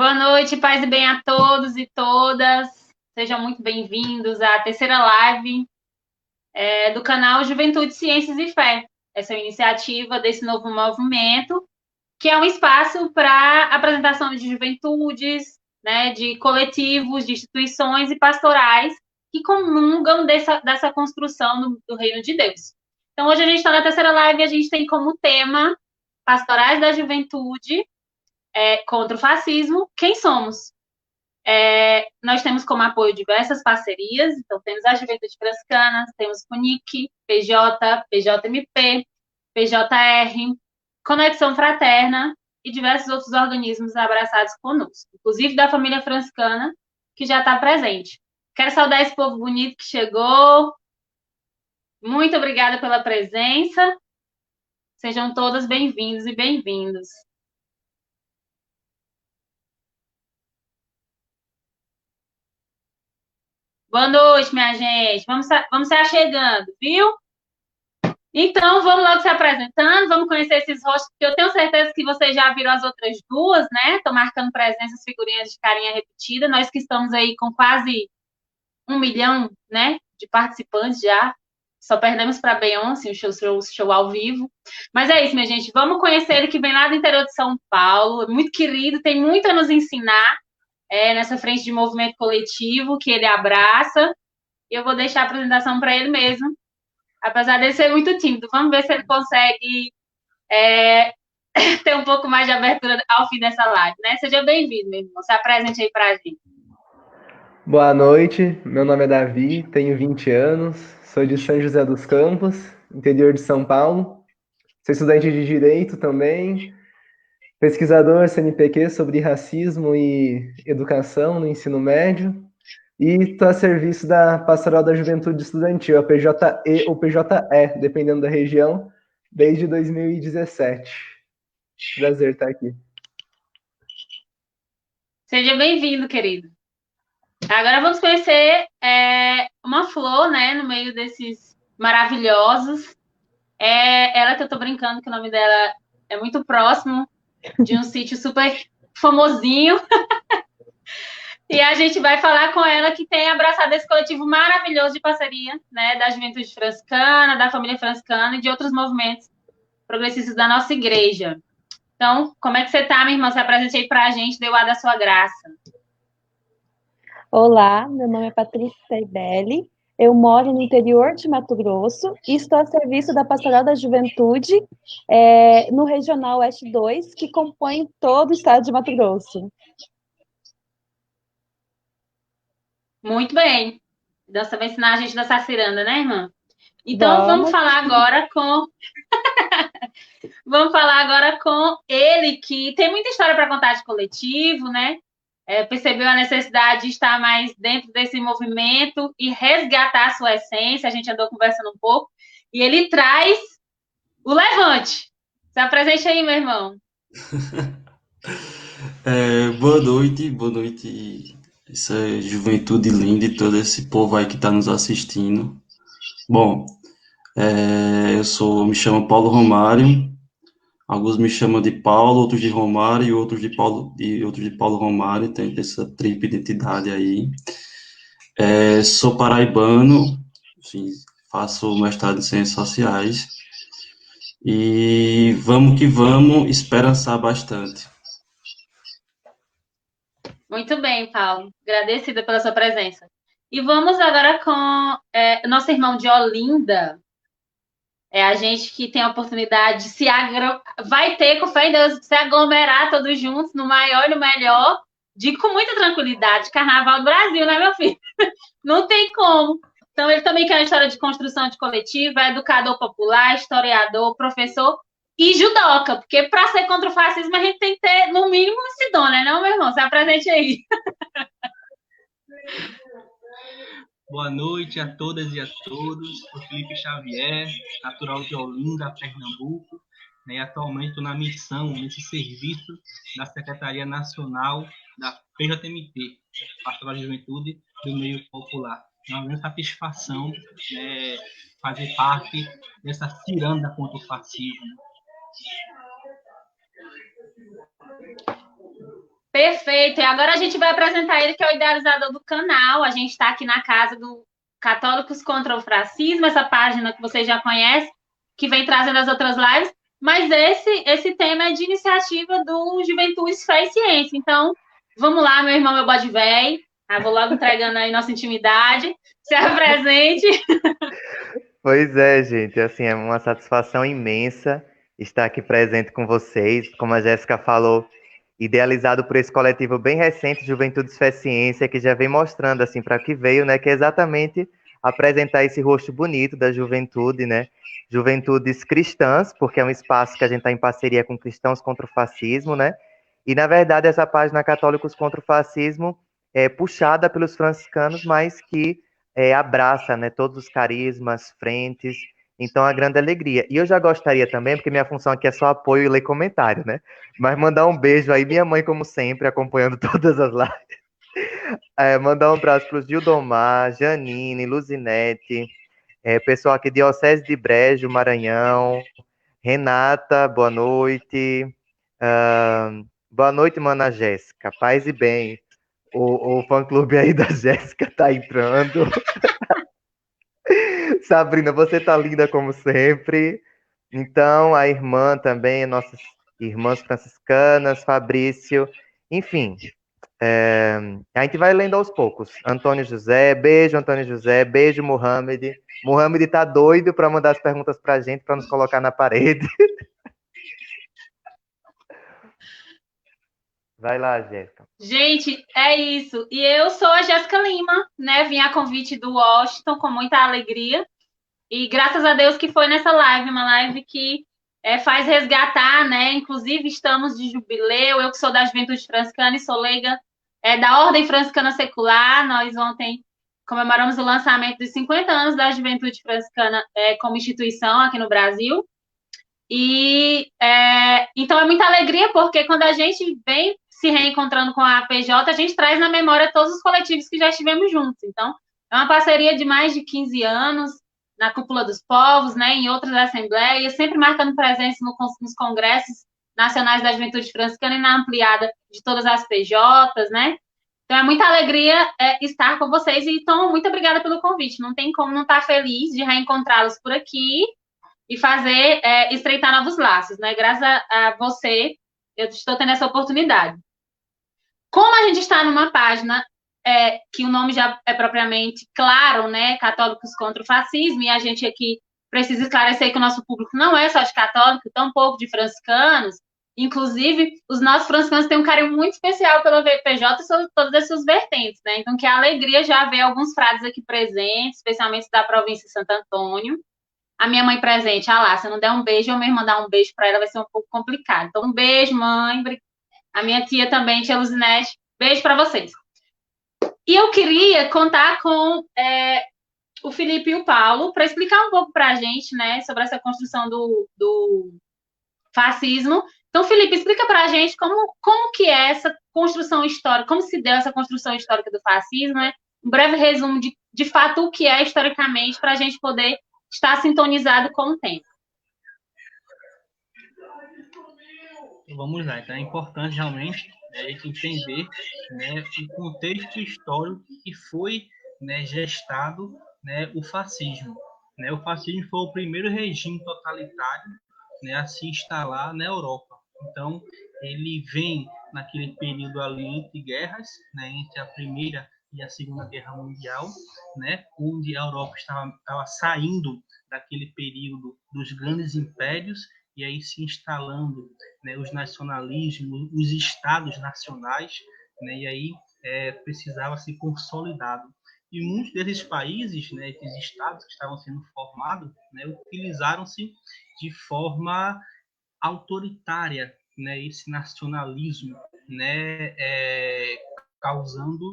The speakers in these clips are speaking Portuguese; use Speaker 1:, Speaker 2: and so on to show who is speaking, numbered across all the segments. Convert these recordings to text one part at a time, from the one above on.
Speaker 1: Boa noite, paz e bem a todos e todas. Sejam muito bem-vindos à terceira live do canal Juventude, Ciências e Fé. Essa é uma iniciativa desse novo movimento, que é um espaço para apresentação de juventudes, né, de coletivos, de instituições e pastorais que comungam dessa construção do reino de Deus. Então, hoje a gente está na terceira live e a gente tem como tema Pastorais da Juventude contra o Fascismo, quem somos? Nós temos como apoio diversas parcerias, então temos a Juventude Franciscana, temos FUNIC, PJ, PJMP, PJR, Conexão Fraterna e diversos outros organismos abraçados conosco, inclusive da família franciscana, que já está presente. Quero saudar esse povo bonito que chegou. Muito obrigada pela presença. Sejam todas bem-vindos e bem-vindos. Boa noite, minha gente. Vamos se achegando, viu? Então, vamos logo se apresentando, vamos conhecer esses rostos, porque eu tenho certeza que vocês já viram as outras duas, né? Estão marcando presença, as figurinhas de carinha repetida. Nós que estamos aí com quase 1 milhão, né, de participantes já. Só perdemos para Beyoncé, o show ao vivo. Mas é isso, minha gente. Vamos conhecer ele que vem lá do interior de São Paulo. Muito querido, tem muito a nos ensinar nessa frente de movimento coletivo que ele abraça. E eu vou deixar a apresentação para ele mesmo, apesar dele ser muito tímido. Vamos ver se ele consegue ter um pouco mais de abertura ao fim dessa live, né? Seja bem-vindo, meu irmão. Se apresente aí pra gente.
Speaker 2: Boa noite, meu nome é Davi, tenho 20 anos, sou de São José dos Campos, interior de São Paulo. Sou estudante de Direito também, pesquisador CNPq sobre racismo e educação no ensino médio e estou a serviço da Pastoral da Juventude Estudantil, a PJE ou PJE, dependendo da região, desde 2017. Prazer estar aqui.
Speaker 1: Seja bem-vindo, querido. Agora vamos conhecer uma flor, né, no meio desses maravilhosos. Ela que eu tô brincando que o nome dela é muito próximo de um sítio super famosinho. E a gente vai falar com ela que tem abraçado esse coletivo maravilhoso de parceria, né, da Juventude Franciscana, da família franciscana e de outros movimentos progressistas da nossa igreja. Então, como é que você tá, minha irmã? Se apresente aí pra gente, deu a da sua graça.
Speaker 3: Olá, meu nome é Patrícia Saibelli, eu moro no interior de Mato Grosso e estou a serviço da Pastoral da Juventude no Regional Oeste 2, que compõe todo o estado de Mato Grosso.
Speaker 1: Muito bem. Então, você vai ensinar a gente a dançar ciranda, né, irmã? Então,
Speaker 3: Vamos.
Speaker 1: vamos falar agora com ele, que tem muita história para contar de coletivo, né? Percebeu a necessidade de estar mais dentro desse movimento e resgatar a sua essência. A gente andou conversando um pouco. E ele traz o Levante. Se apresente aí, meu irmão.
Speaker 4: Boa noite, essa juventude linda e todo esse povo aí que está nos assistindo. Bom, me chamo Paulo Romário, alguns me chamam de Paulo, outros de Romário e outros de Paulo Romário, tem essa tripla identidade aí. Sou paraibano, enfim, faço mestrado em Ciências Sociais e vamos que vamos esperançar bastante.
Speaker 1: Muito bem, Paulo. Agradecida pela sua presença. E vamos agora com nosso irmão de Olinda. É a gente que tem a oportunidade de vai ter, com fé em Deus, se aglomerar todos juntos no maior e no melhor, com muita tranquilidade, Carnaval do Brasil, né, meu filho? Não tem como. Então, ele também quer uma história de construção de coletiva, é educador popular, historiador, professor e judoca, porque para ser contra o fascismo a gente tem que ter, no mínimo, esse dom, né, não, meu irmão? Se apresente aí.
Speaker 5: Boa noite a todas e a todos. Sou Felipe Xavier, natural de Olinda, Pernambuco, né, e atualmente estou na missão, nesse serviço da Secretaria Nacional da PJMP, Pastoral de Juventude do Meio Popular. É uma grande satisfação, né, fazer parte dessa ciranda contra o fascismo.
Speaker 1: Perfeito. E agora a gente vai apresentar ele, que é o idealizador do canal. A gente está aqui na casa do Católicos contra o Fascismo, essa página que vocês já conhecem, que vem trazendo as outras lives. Mas esse tema é de iniciativa do Juventudes Fé e Ciência. Então, vamos lá, meu irmão, meu bode velho. Vou logo entregando aí nossa intimidade. Se apresente.
Speaker 6: Pois é, gente, assim, é uma satisfação imensa estar aqui presente com vocês, como a Jéssica falou, idealizado por esse coletivo bem recente, Juventudes Fé e Ciência, que já vem mostrando, assim, para que veio, né, que é exatamente apresentar esse rosto bonito da juventude, né, juventudes cristãs, porque é um espaço que a gente está em parceria com Cristãos contra o Fascismo, né, e, na verdade, essa página Católicos contra o Fascismo é puxada pelos franciscanos, mas que abraça, né, todos os carismas, frentes, então a grande alegria. E eu já gostaria também, porque minha função aqui é só apoio e ler comentário, né, mas mandar um beijo aí, minha mãe, como sempre, acompanhando todas as lives, mandar um abraço para o Gildomar, Janine, Luzinete, pessoal aqui de Diocese de Brejo, Maranhão, Renata, boa noite, boa noite, mana Jéssica, paz e bem. O fã-clube aí da Jéssica tá entrando. Sabrina, você tá linda como sempre. Então, a irmã também, nossas irmãs franciscanas, Fabrício, enfim. A gente vai lendo aos poucos. Antônio José, beijo, Mohamed. Mohamed tá doido para mandar as perguntas pra gente, para nos colocar na parede. Vai lá, Jéssica.
Speaker 1: Gente, é isso. E eu sou a Jéssica Lima, né? Vim a convite do Washington com muita alegria. E graças a Deus que foi nessa live, uma live que faz resgatar, né? Inclusive, estamos de jubileu. Eu que sou da Juventude Franciscana e sou leiga da Ordem Franciscana Secular. Nós ontem comemoramos o lançamento dos 50 anos da Juventude Franciscana como instituição aqui no Brasil. E então é muita alegria, porque quando a gente vem se reencontrando com a APJ, a gente traz na memória todos os coletivos que já estivemos juntos. Então, é uma parceria de mais de 15 anos, na Cúpula dos Povos, né, em outras assembleias, sempre marcando presença nos congressos nacionais da Juventude Franciscana e na ampliada de todas as PJs, né? Então, é muita alegria estar com vocês e, Tom, muito obrigada pelo convite. Não tem como não estar feliz de reencontrá-los por aqui e fazer, estreitar novos laços, né? Graças a você, eu estou tendo essa oportunidade. Como a gente está numa página que o nome já é propriamente claro, né? Católicos contra o Fascismo, e a gente aqui precisa esclarecer que o nosso público não é só de católicos, tampouco de franciscanos. Inclusive, os nossos franciscanos têm um carinho muito especial pela VPJ e sobre todas as suas vertentes, né? Então, que alegria já ver alguns frades aqui presentes, especialmente da província de Santo Antônio. A minha mãe presente, lá, se eu não der um beijo, eu mesmo mandar um beijo para ela, vai ser um pouco complicado. Então, um beijo, mãe. A minha tia também, tia Luzinete, beijo para vocês. E eu queria contar com o Felipe e o Paulo para explicar um pouco para a gente, né, sobre essa construção do fascismo. Então, Felipe, explica para a gente como que é essa construção histórica, como se deu essa construção histórica do fascismo, né? Um breve resumo de fato o que é historicamente para a gente poder estar sintonizado com o tempo.
Speaker 5: Vamos lá, então é importante realmente a gente entender, né, o contexto histórico que foi, né, gestado, né, o fascismo. Né? O fascismo foi o primeiro regime totalitário, né, a se instalar na Europa. Então, ele vem naquele período ali entre guerras, né, entre a Primeira e a Segunda Guerra Mundial, né, onde a Europa estava saindo daquele período dos grandes impérios e aí se instalando, né, os nacionalismos, os estados nacionais, né, e aí precisava ser consolidado. E muitos desses países, né, esses estados que estavam sendo formados, né, utilizaram-se de forma autoritária, né, esse nacionalismo, né, causando,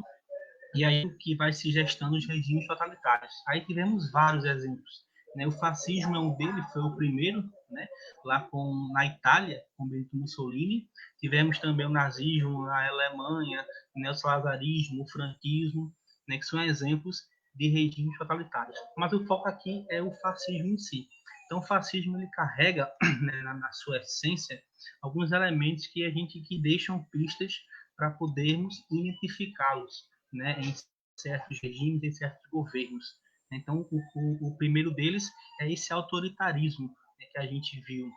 Speaker 5: e aí o que vai se gestando os regimes totalitários. Aí tivemos vários exemplos. Né? O fascismo é um deles, foi o primeiro, né? Lá na Itália, com Benito Mussolini. Tivemos também o nazismo na Alemanha, né? O salazarismo, o franquismo, né? Que são exemplos de regimes totalitários. Mas o foco aqui é o fascismo em si. Então, o fascismo ele carrega, né, na sua essência, alguns elementos que deixam pistas, para podermos identificá-los, né, em certos regimes, em certos governos. Então, o primeiro deles é esse autoritarismo, né, que a gente viu,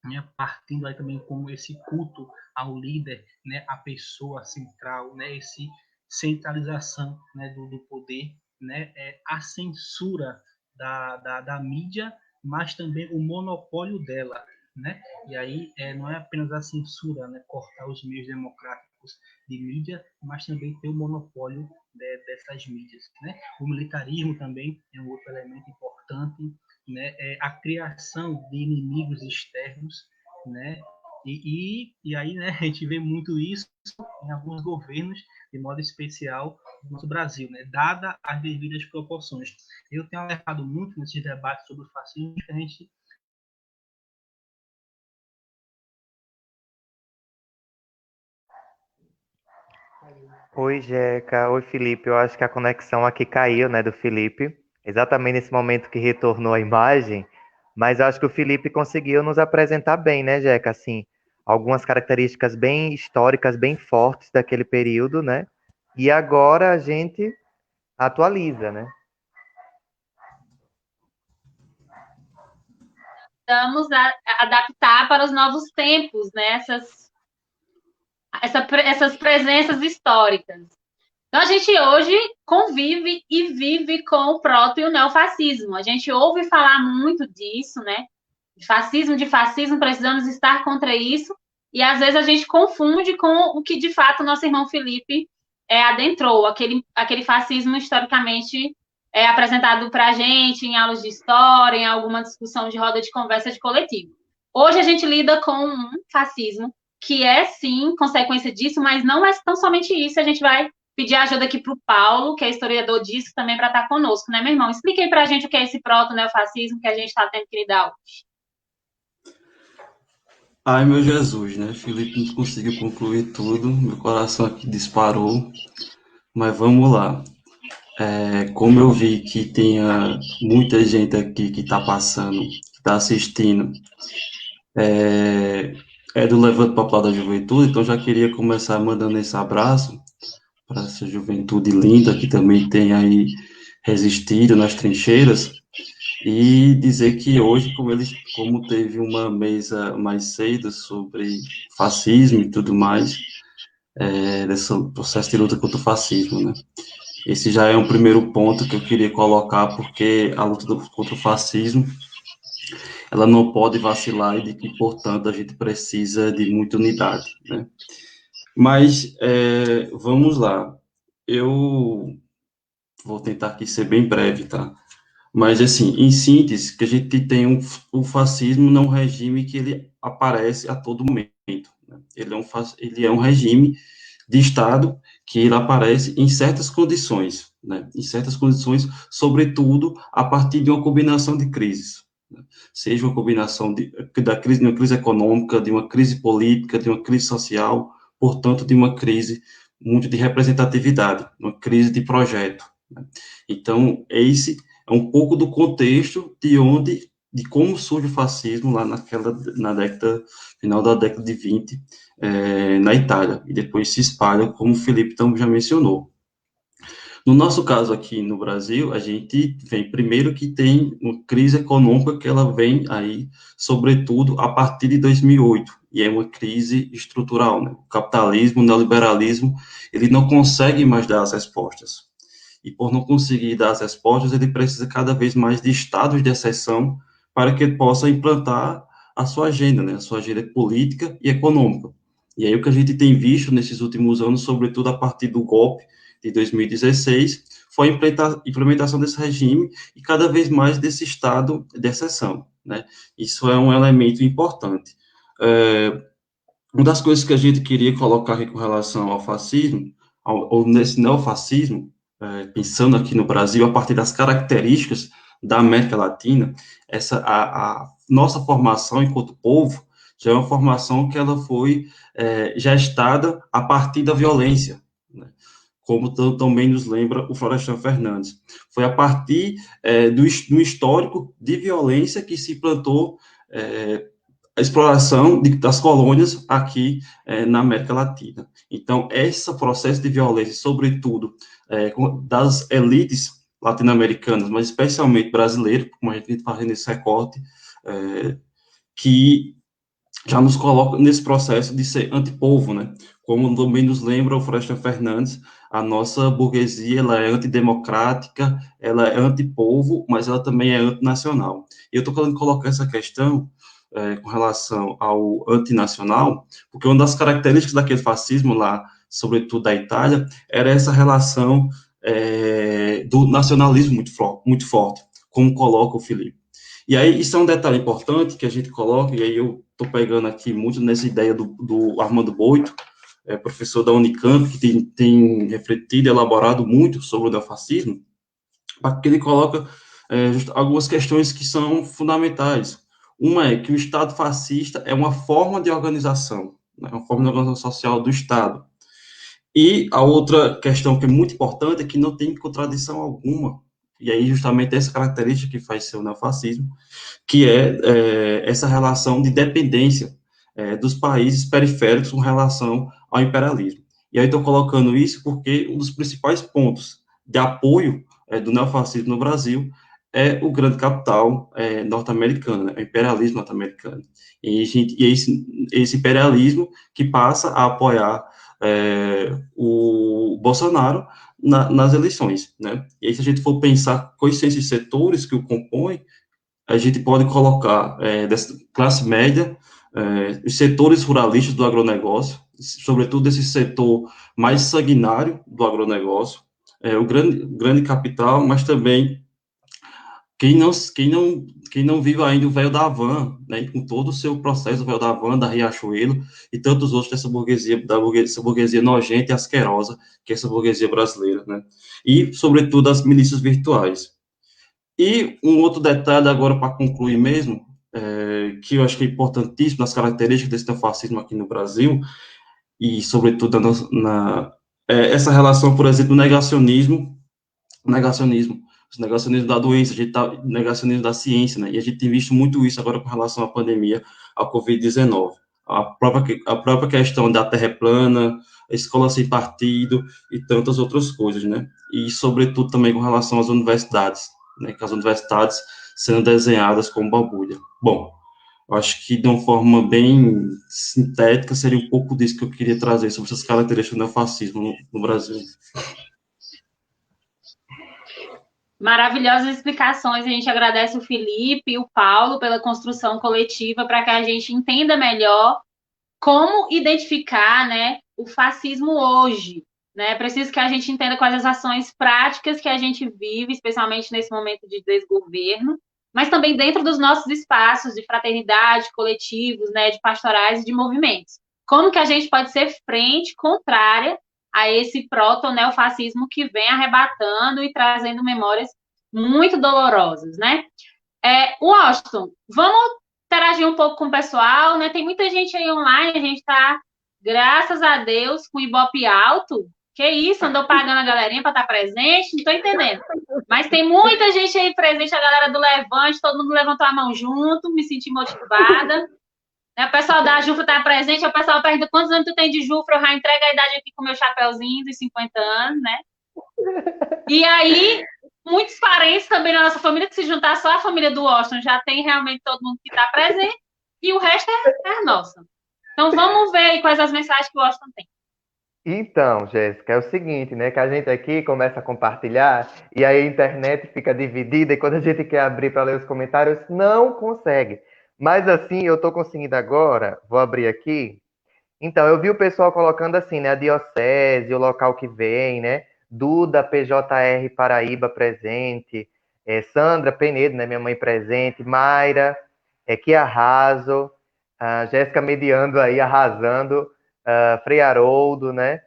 Speaker 5: né, partindo aí também como esse culto ao líder, né, a pessoa central, né, esse centralização, né, do poder, né, a censura da mídia, mas também o monopólio dela, né? E aí não é apenas a censura, né, cortar os meios democráticos de mídia, mas também ter o monopólio, né, dessas mídias, né? O militarismo também é um outro elemento importante, né? A criação de inimigos externos, né? E aí, né, a gente vê muito isso em alguns governos, de modo especial no nosso Brasil, né, dada as devidas proporções. Eu tenho alertado muito nesses debates sobre o fascismo, que a gente
Speaker 6: Oi, Jeca. Oi, Felipe. Eu acho que a conexão aqui caiu, né, do Felipe, exatamente nesse momento que retornou a imagem, mas eu acho que o Felipe conseguiu nos apresentar bem, né, Jeca? Assim, algumas características bem históricas, bem fortes daquele período, né? E agora a gente atualiza, né?
Speaker 1: Vamos adaptar para os novos tempos, né? Essas presenças históricas. Então, a gente hoje convive e vive com o proto e o neofascismo. A gente ouve falar muito disso, né? De fascismo, precisamos estar contra isso. E, às vezes, a gente confunde com o que, de fato, nosso irmão Felipe adentrou, aquele fascismo historicamente apresentado para a gente em aulas de história, em alguma discussão de roda de conversa de coletivo. Hoje, a gente lida com um fascismo que é, sim, consequência disso, mas não é tão somente isso. A gente vai pedir ajuda aqui para o Paulo, que é historiador disso também, para estar conosco, né, meu irmão? Explique aí para a gente o que é esse proto-neofascismo que a gente está tendo que lidar hoje.
Speaker 4: Ai, meu Jesus, né? Felipe não conseguiu concluir tudo, meu coração aqui disparou, mas vamos lá. Como eu vi que tinha muita gente aqui que está passando, que está assistindo, do Levante Popular da Juventude, então já queria começar mandando esse abraço para essa juventude linda que também tem aí resistido nas trincheiras, e dizer que hoje, como teve uma mesa mais cedo sobre fascismo e tudo mais, desse processo de luta contra o fascismo, né? Esse já é um primeiro ponto que eu queria colocar, porque a luta contra o fascismo, ela não pode vacilar e de que, portanto, a gente precisa de muita unidade, né? Mas, vamos lá. Eu vou tentar aqui ser bem breve, tá? Mas, assim, em síntese, que a gente tem o fascismo não é um regime que ele aparece a todo momento, né? Ele é um regime de Estado que ele aparece em certas condições, né? Em certas condições, sobretudo a partir de uma combinação de crises, né? Seja uma combinação de uma crise econômica, de uma crise política, de uma crise social, portanto, de uma crise muito de representatividade, uma crise de projeto, né? Então, esse é um pouco do contexto de como surge o fascismo lá final da década de 20, na Itália, e depois se espalha, como o Felipe também já mencionou. No nosso caso aqui no Brasil, a gente vem primeiro que tem uma crise econômica que ela vem aí, sobretudo, a partir de 2008, e é uma crise estrutural, né? O capitalismo, o neoliberalismo, ele não consegue mais dar as respostas. E por não conseguir dar as respostas, ele precisa cada vez mais de estados de exceção para que ele possa implantar a sua agenda, né? A sua agenda política e econômica. E aí o que a gente tem visto nesses últimos anos, sobretudo a partir do golpe de 2016, foi a implementação desse regime e cada vez mais desse estado de exceção, né? Isso é um elemento importante. Uma das coisas que a gente queria colocar aqui com relação ao fascismo, ou nesse neofascismo, pensando aqui no Brasil, a partir das características da América Latina, a nossa formação enquanto povo já é uma formação que ela foi gestada a partir da violência, né? Como também nos lembra o Florestan Fernandes. Foi a partir do histórico de violência que se implantou exploração das colônias aqui na América Latina. Então, esse processo de violência, sobretudo das elites latino-americanas, mas especialmente brasileiras, como a gente está fazendo esse recorte, que já nos coloca nesse processo de ser antipovo, né? Como também nos lembra o Florestan Fernandes, a nossa burguesia, ela é antidemocrática, ela é antipovo, mas ela também é antinacional. E eu estou querendo colocar essa questão com relação ao antinacional, porque uma das características daquele fascismo lá, sobretudo da Itália, era essa relação do nacionalismo muito forte, como coloca o Filipe. E aí, isso é um detalhe importante que a gente coloca, e aí eu estou pegando aqui muito nessa ideia do Armando Boito, professor da Unicamp, que tem refletido e elaborado muito sobre o neofascismo, porque ele coloca algumas questões que são fundamentais. Uma é que o Estado fascista é uma forma de organização, né, uma forma de organização social do Estado. E a outra questão que é muito importante é que não tem contradição alguma, e aí justamente essa característica que faz ser o neofascismo, que é essa relação de dependência dos países periféricos com relação ao imperialismo. E aí estou colocando isso porque um dos principais pontos de apoio do neofascismo no Brasil é o grande capital norte-americano, né, o imperialismo norte-americano. E esse imperialismo que passa a apoiar o Bolsonaro nas eleições, né? E aí, se a gente for pensar quais são esses setores que o compõem, a gente pode colocar dessa classe média, os setores ruralistas do agronegócio, sobretudo esse setor mais sanguinário do agronegócio, o grande capital, mas também quem não vive ainda o véu da Havan, né, com todo o seu processo do véu da Havan, da Riachuelo, e tantos outros dessa burguesia nojenta e asquerosa, que é essa burguesia brasileira, né, e, sobretudo, as milícias virtuais. E um outro detalhe, agora para concluir mesmo, que eu acho que é importantíssimo nas características desse neofascismo aqui no Brasil, e, sobretudo, essa relação, por exemplo, do negacionismo, o negacionismo da doença, negacionismo da ciência, né? E a gente tem visto muito isso agora com relação à pandemia, à Covid-19. A própria questão da terra plana, a escola sem partido e tantas outras coisas, né? E, sobretudo, também com relação às universidades, né? Que as universidades sendo desenhadas como bambulha. Bom, eu acho que de uma forma bem sintética seria um pouco disso que eu queria trazer sobre essas características do neofascismo no Brasil.
Speaker 1: Maravilhosas explicações. A gente agradece o Felipe e o Paulo pela construção coletiva para que a gente entenda melhor como identificar, né, o fascismo hoje. Né? É preciso que a gente entenda quais as ações práticas que a gente vive, especialmente nesse momento de desgoverno, mas também dentro dos nossos espaços de fraternidade, coletivos, né, de pastorais e de movimentos. Como que a gente pode ser frente contrária a esse proto-neofascismo que vem arrebatando e trazendo memórias muito dolorosas, né? Washington, vamos interagir um pouco com o pessoal, né? Tem muita gente aí online, a gente tá, graças a Deus, com o Ibope alto. Que isso, andou pagando a galerinha para estar presente? Não tô entendendo. Mas tem muita gente aí presente, a galera do Levante, todo mundo levantou a mão junto, me senti motivada. O pessoal da Jufra está presente, o pessoal pergunta quantos anos tu tem de Jufra, eu já entrego a idade aqui com o meu chapéuzinho dos 50 anos, né? E aí, muitos parentes também na nossa família, que se juntar só a família do Washington, já tem realmente todo mundo que está presente, e o resto é nossa. Então, vamos ver aí quais as mensagens que o Washington tem.
Speaker 6: Então, Jéssica, é o seguinte, né? Que a gente aqui começa a compartilhar e aí a internet fica dividida e quando a gente quer abrir para ler os comentários, não consegue. Mas assim, eu estou conseguindo agora, vou abrir aqui. Então, eu vi o pessoal colocando assim, né? A diocese, o local que vem, né? Duda PJR Paraíba presente, Sandra Penedo, né? Minha mãe presente, Mayra, que arraso, a Jéssica mediando aí, arrasando, Frei Haroldo, né?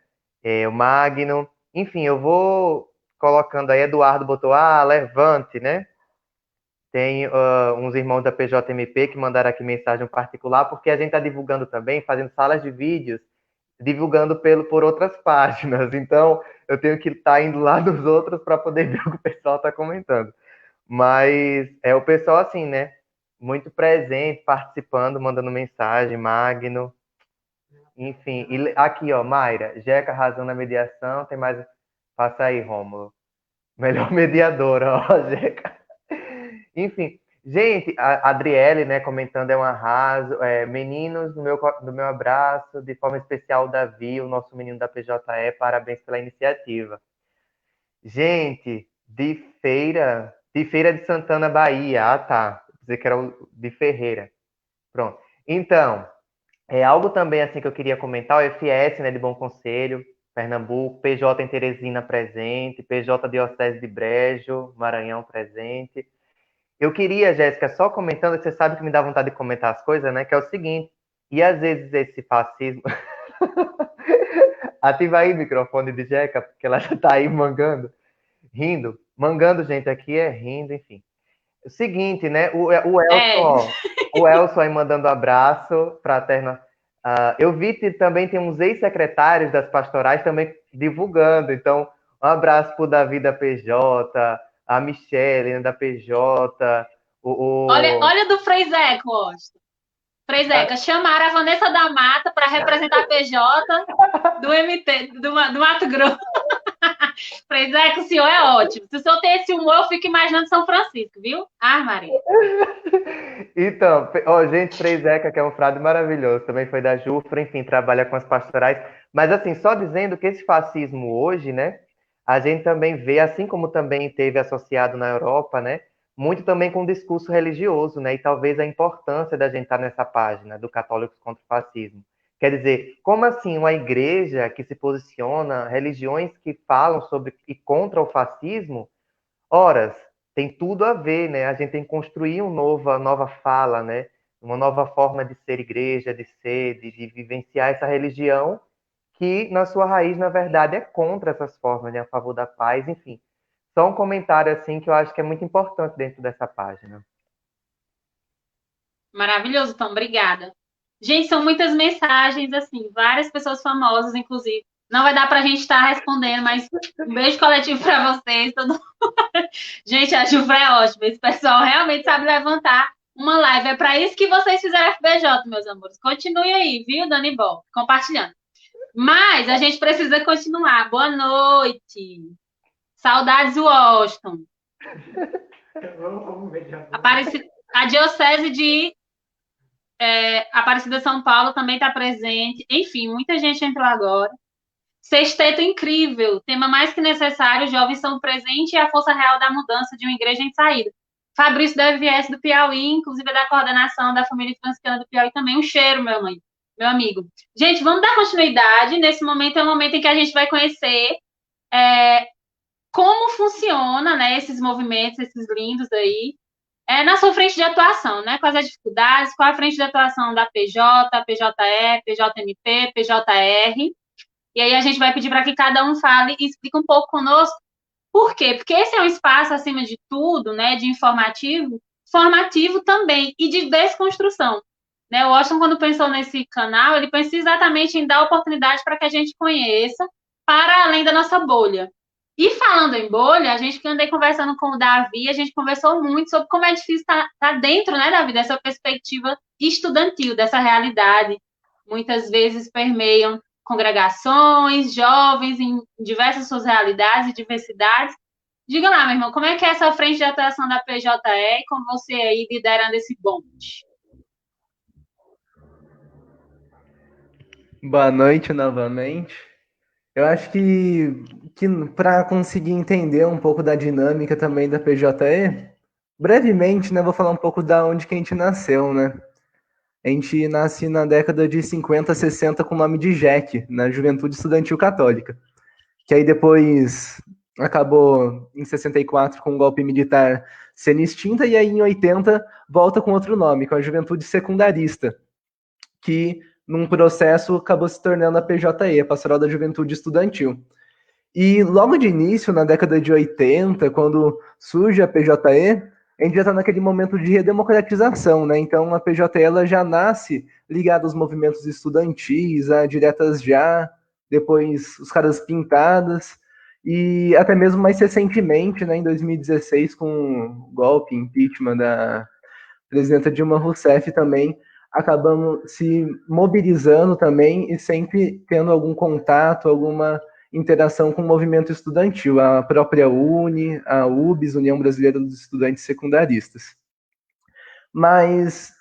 Speaker 6: O Magno, enfim, eu vou colocando aí, Eduardo botou, levante, né? Tem uns irmãos da PJMP que mandaram aqui mensagem particular, porque a gente está divulgando também, fazendo salas de vídeos, divulgando por outras páginas. Então, eu tenho que estar indo lá dos outros para poder ver o que o pessoal está comentando. Mas o pessoal assim, né? muito presente, participando, mandando mensagem, Magno. Enfim, e aqui, ó, Mayra, Jeca arrasando na mediação, tem mais... Passa aí, Rômulo. Melhor mediadora, ó, Jeca. Enfim, gente, a Adriele, né, comentando é um arraso. Meninos, do meu abraço, de forma especial, o Davi, o nosso menino da PJE, parabéns pela iniciativa. Gente, de Feira de Santana, Bahia. Ah, tá. Vou dizer que era de Ferreira. Pronto. Então, algo também assim que eu queria comentar, o FS, né, de Bom Conselho, Pernambuco, PJ em Teresina presente, PJ Diocese de Brejo, Maranhão presente. Eu queria, Jéssica, só comentando, você sabe que me dá vontade de comentar as coisas, né? Que é o seguinte, e às vezes esse fascismo... Ativa aí o microfone de Jéssica, porque ela já tá aí mangando, rindo. Mangando, gente, aqui é rindo, enfim. O seguinte, né? O Elson, o Elson aí mandando abraço fraterno. Eu vi que também tem uns ex-secretários das pastorais também divulgando. Então, um abraço pro Davi da PJ, a Michele, né, da PJ.
Speaker 1: Olha do Frei Zeca, Washington. Frei Zeca, chamaram a Vanessa da Mata para representar a PJ do MT, do Mato Grosso. Frei Zeca, o senhor é ótimo. Se o senhor tem esse humor, eu fico imaginando São Francisco, viu? Ah, Maria.
Speaker 6: Então, gente, Frei Zeca, que é um frade maravilhoso, também foi da Jufra, enfim, trabalha com as pastorais. Mas, assim, só dizendo que esse fascismo hoje, né, a gente também vê, assim como também teve associado na Europa, né, muito também com o discurso religioso, né, e talvez a importância da gente estar nessa página do Católicos contra o Fascismo. Quer dizer, como assim uma igreja que se posiciona, religiões que falam sobre e contra o fascismo, horas, tem tudo a ver, né? A gente tem que construir uma nova fala, né? Uma nova forma de ser igreja, de ser, de vivenciar essa religião que, na sua raiz, na verdade, é contra essas formas, né? A favor da paz, enfim. Só um comentário, assim, que eu acho que é muito importante dentro dessa página.
Speaker 1: Maravilhoso, Tom, obrigada. Gente, são muitas mensagens, assim, várias pessoas famosas, inclusive. Não vai dar para a gente estar respondendo, mas um beijo coletivo para vocês. Gente, a Juva é ótima. Esse pessoal realmente sabe levantar uma live. É para isso que vocês fizeram FBJ, meus amores. Continue aí, viu, Dani Bol? Compartilhando. Mas a gente precisa continuar. Boa noite. Saudades, Washington. A Diocese de Aparecida São Paulo também está presente. Enfim, muita gente entrou agora. Sexteto incrível, tema mais que necessário, jovens são presentes e a força real da mudança de uma igreja em saída. Fabrício da FVS do Piauí, inclusive da coordenação da família franciscana do Piauí também. Um cheiro, meu amigo. Gente, vamos dar continuidade. Nesse momento é o momento em que a gente vai conhecer como funciona, né, esses movimentos, esses lindos aí, na sua frente de atuação, né? Quais as dificuldades, qual a frente de atuação da PJ, PJE, PJMP, PJR. E aí a gente vai pedir para que cada um fale e explique um pouco conosco. Por quê? Porque esse é um espaço, acima de tudo, né, de informativo, formativo também, e de desconstrução. Né? O Washington, quando pensou nesse canal, ele pensou exatamente em dar oportunidade para que a gente conheça para além da nossa bolha. E falando em bolha, a gente que andei conversando com o Davi, a gente conversou muito sobre como é difícil estar dentro, né, Davi, dessa perspectiva estudantil, dessa realidade. Muitas vezes permeiam congregações, jovens, em diversas suas realidades e diversidades. Diga lá, meu irmão, como é que é essa frente de atuação da PJE, com você aí liderando esse bonde?
Speaker 2: Boa noite novamente. Eu acho que para conseguir entender um pouco da dinâmica também da PJE, brevemente, né, vou falar um pouco da onde que a gente nasceu, né? A gente nasce na década de 50, 60 com o nome de JEC, na Juventude Estudantil Católica, que aí depois acabou em 64 com o golpe militar sendo extinta, e aí em 80 volta com outro nome, com a Juventude Secundarista, que num processo acabou se tornando a PJE, a Pastoral da Juventude Estudantil. E logo de início, na década de 80, quando surge a PJE, a gente já está naquele momento de redemocratização, né? Então a PJE ela já nasce ligada aos movimentos estudantis, a Diretas Já, depois os Caras Pintadas, e até mesmo mais recentemente, né, em 2016, com o golpe, impeachment presidenta Dilma Rousseff também, acabamos se mobilizando também e sempre tendo algum contato, alguma interação com o movimento estudantil, a própria UNE, a UBS, União Brasileira dos Estudantes Secundaristas. Mas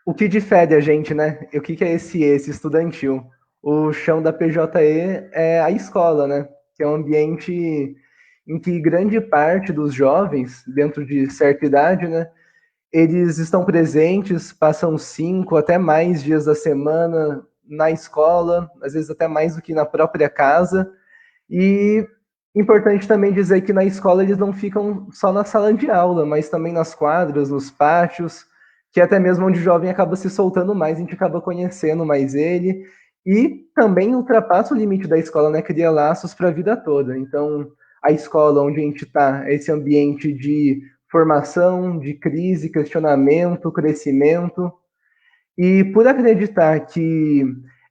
Speaker 2: o que difere a gente, né? O que é esse estudantil? O chão da PJE é a escola, né? Que é um ambiente em que grande parte dos jovens, dentro de certa idade, né, eles estão presentes, passam 5 até mais dias da semana na escola, às vezes até mais do que na própria casa. E importante também dizer que na escola eles não ficam só na sala de aula, mas também nas quadras, nos pátios, que é até mesmo onde o jovem acaba se soltando mais, a gente acaba conhecendo mais ele, e também ultrapassa o limite da escola, né? Cria laços para a vida toda. Então, a escola onde a gente está, esse ambiente de formação, de crise, questionamento, crescimento, e por acreditar que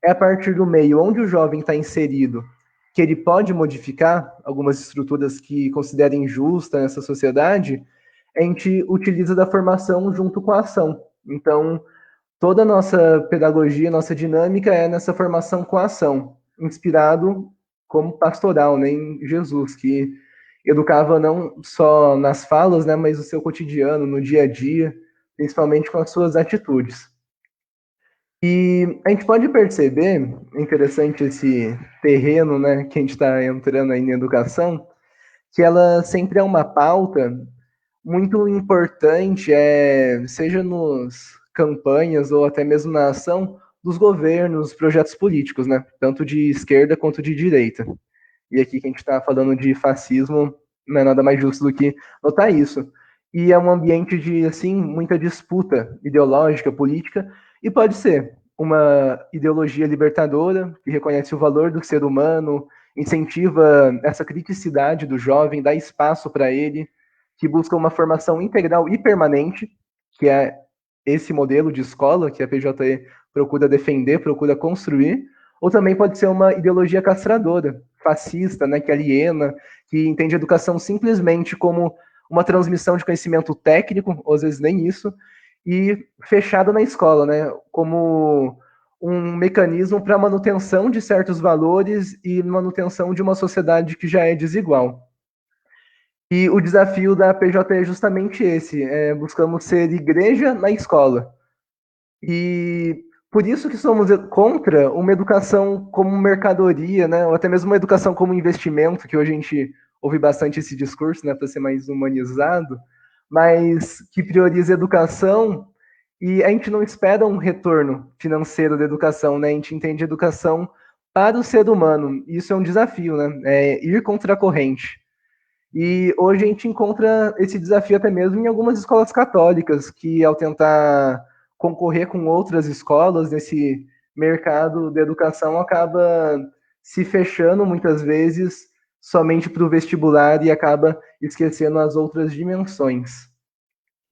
Speaker 2: é a partir do meio onde o jovem está inserido que ele pode modificar algumas estruturas que considerem injustas nessa sociedade, a gente utiliza da formação junto com a ação. Então, toda a nossa pedagogia, nossa dinâmica é nessa formação com a ação, inspirado como pastoral, né, em Jesus, que educava não só nas falas, né, mas no seu cotidiano, no dia a dia, principalmente com as suas atitudes. E a gente pode perceber, interessante esse terreno, né, que a gente está entrando aí na educação, que ela sempre é uma pauta muito importante, seja nos campanhas ou até mesmo na ação dos governos, projetos políticos, né, tanto de esquerda quanto de direita. E aqui que a gente está falando de fascismo, não é nada mais justo do que notar isso. E é um ambiente de, assim, muita disputa ideológica, política, e pode ser uma ideologia libertadora, que reconhece o valor do ser humano, incentiva essa criticidade do jovem, dá espaço para ele, que busca uma formação integral e permanente, que é esse modelo de escola que a PJE procura defender, procura construir, ou também pode ser uma ideologia castradora, fascista, né, que aliena, que entende a educação simplesmente como uma transmissão de conhecimento técnico, ou às vezes nem isso, e fechada na escola, né, como um mecanismo para manutenção de certos valores e manutenção de uma sociedade que já é desigual. E o desafio da PJ é justamente esse, buscamos ser igreja na escola. E por isso que somos contra uma educação como mercadoria, né? Ou até mesmo uma educação como investimento, que hoje a gente ouve bastante esse discurso, né, para ser mais humanizado, mas que prioriza a educação e a gente não espera um retorno financeiro da educação, né? A gente entende a educação para o ser humano. E isso é um desafio, né? É ir contra a corrente. E hoje a gente encontra esse desafio até mesmo em algumas escolas católicas, que ao tentar concorrer com outras escolas nesse mercado de educação acaba se fechando muitas vezes somente para o vestibular e acaba esquecendo as outras dimensões.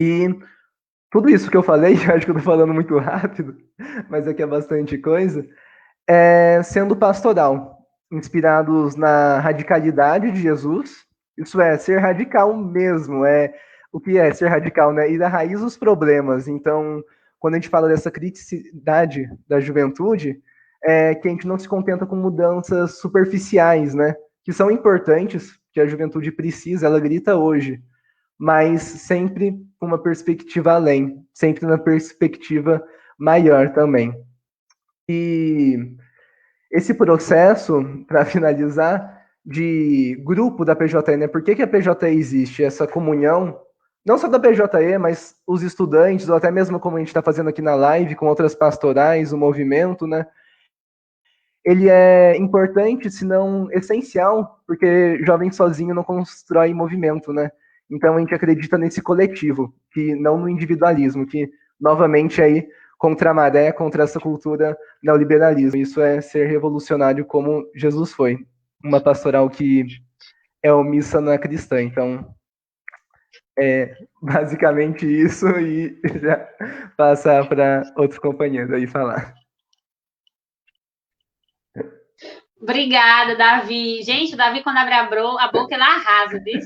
Speaker 2: E tudo isso que eu falei, acho que eu estou falando muito rápido, mas aqui é bastante coisa, sendo pastoral, inspirados na radicalidade de Jesus. Isso é ser radical mesmo, o que é ser radical, né? Ir à raiz dos problemas. Então, quando a gente fala dessa criticidade da juventude, que a gente não se contenta com mudanças superficiais, né? Que são importantes, que a juventude precisa, ela grita hoje, mas sempre com uma perspectiva além, sempre na perspectiva maior também. E esse processo, para finalizar, de grupo da PJE, né? Por que a PJE existe? Essa comunhão, não só da PJE, mas os estudantes, ou até mesmo como a gente está fazendo aqui na live, com outras pastorais, o movimento, né? Ele é importante, se não essencial, porque jovem sozinho não constrói movimento, né? Então a gente acredita nesse coletivo, que não no individualismo, que novamente aí contra a maré, contra essa cultura neoliberalismo. Isso é ser revolucionário como Jesus foi. Uma pastoral que é omissa na cristã. Então, é basicamente isso e já passar para outros companheiros aí falar.
Speaker 1: Obrigada, Davi. Gente, o Davi, quando abre a boca, ele arrasa, viu?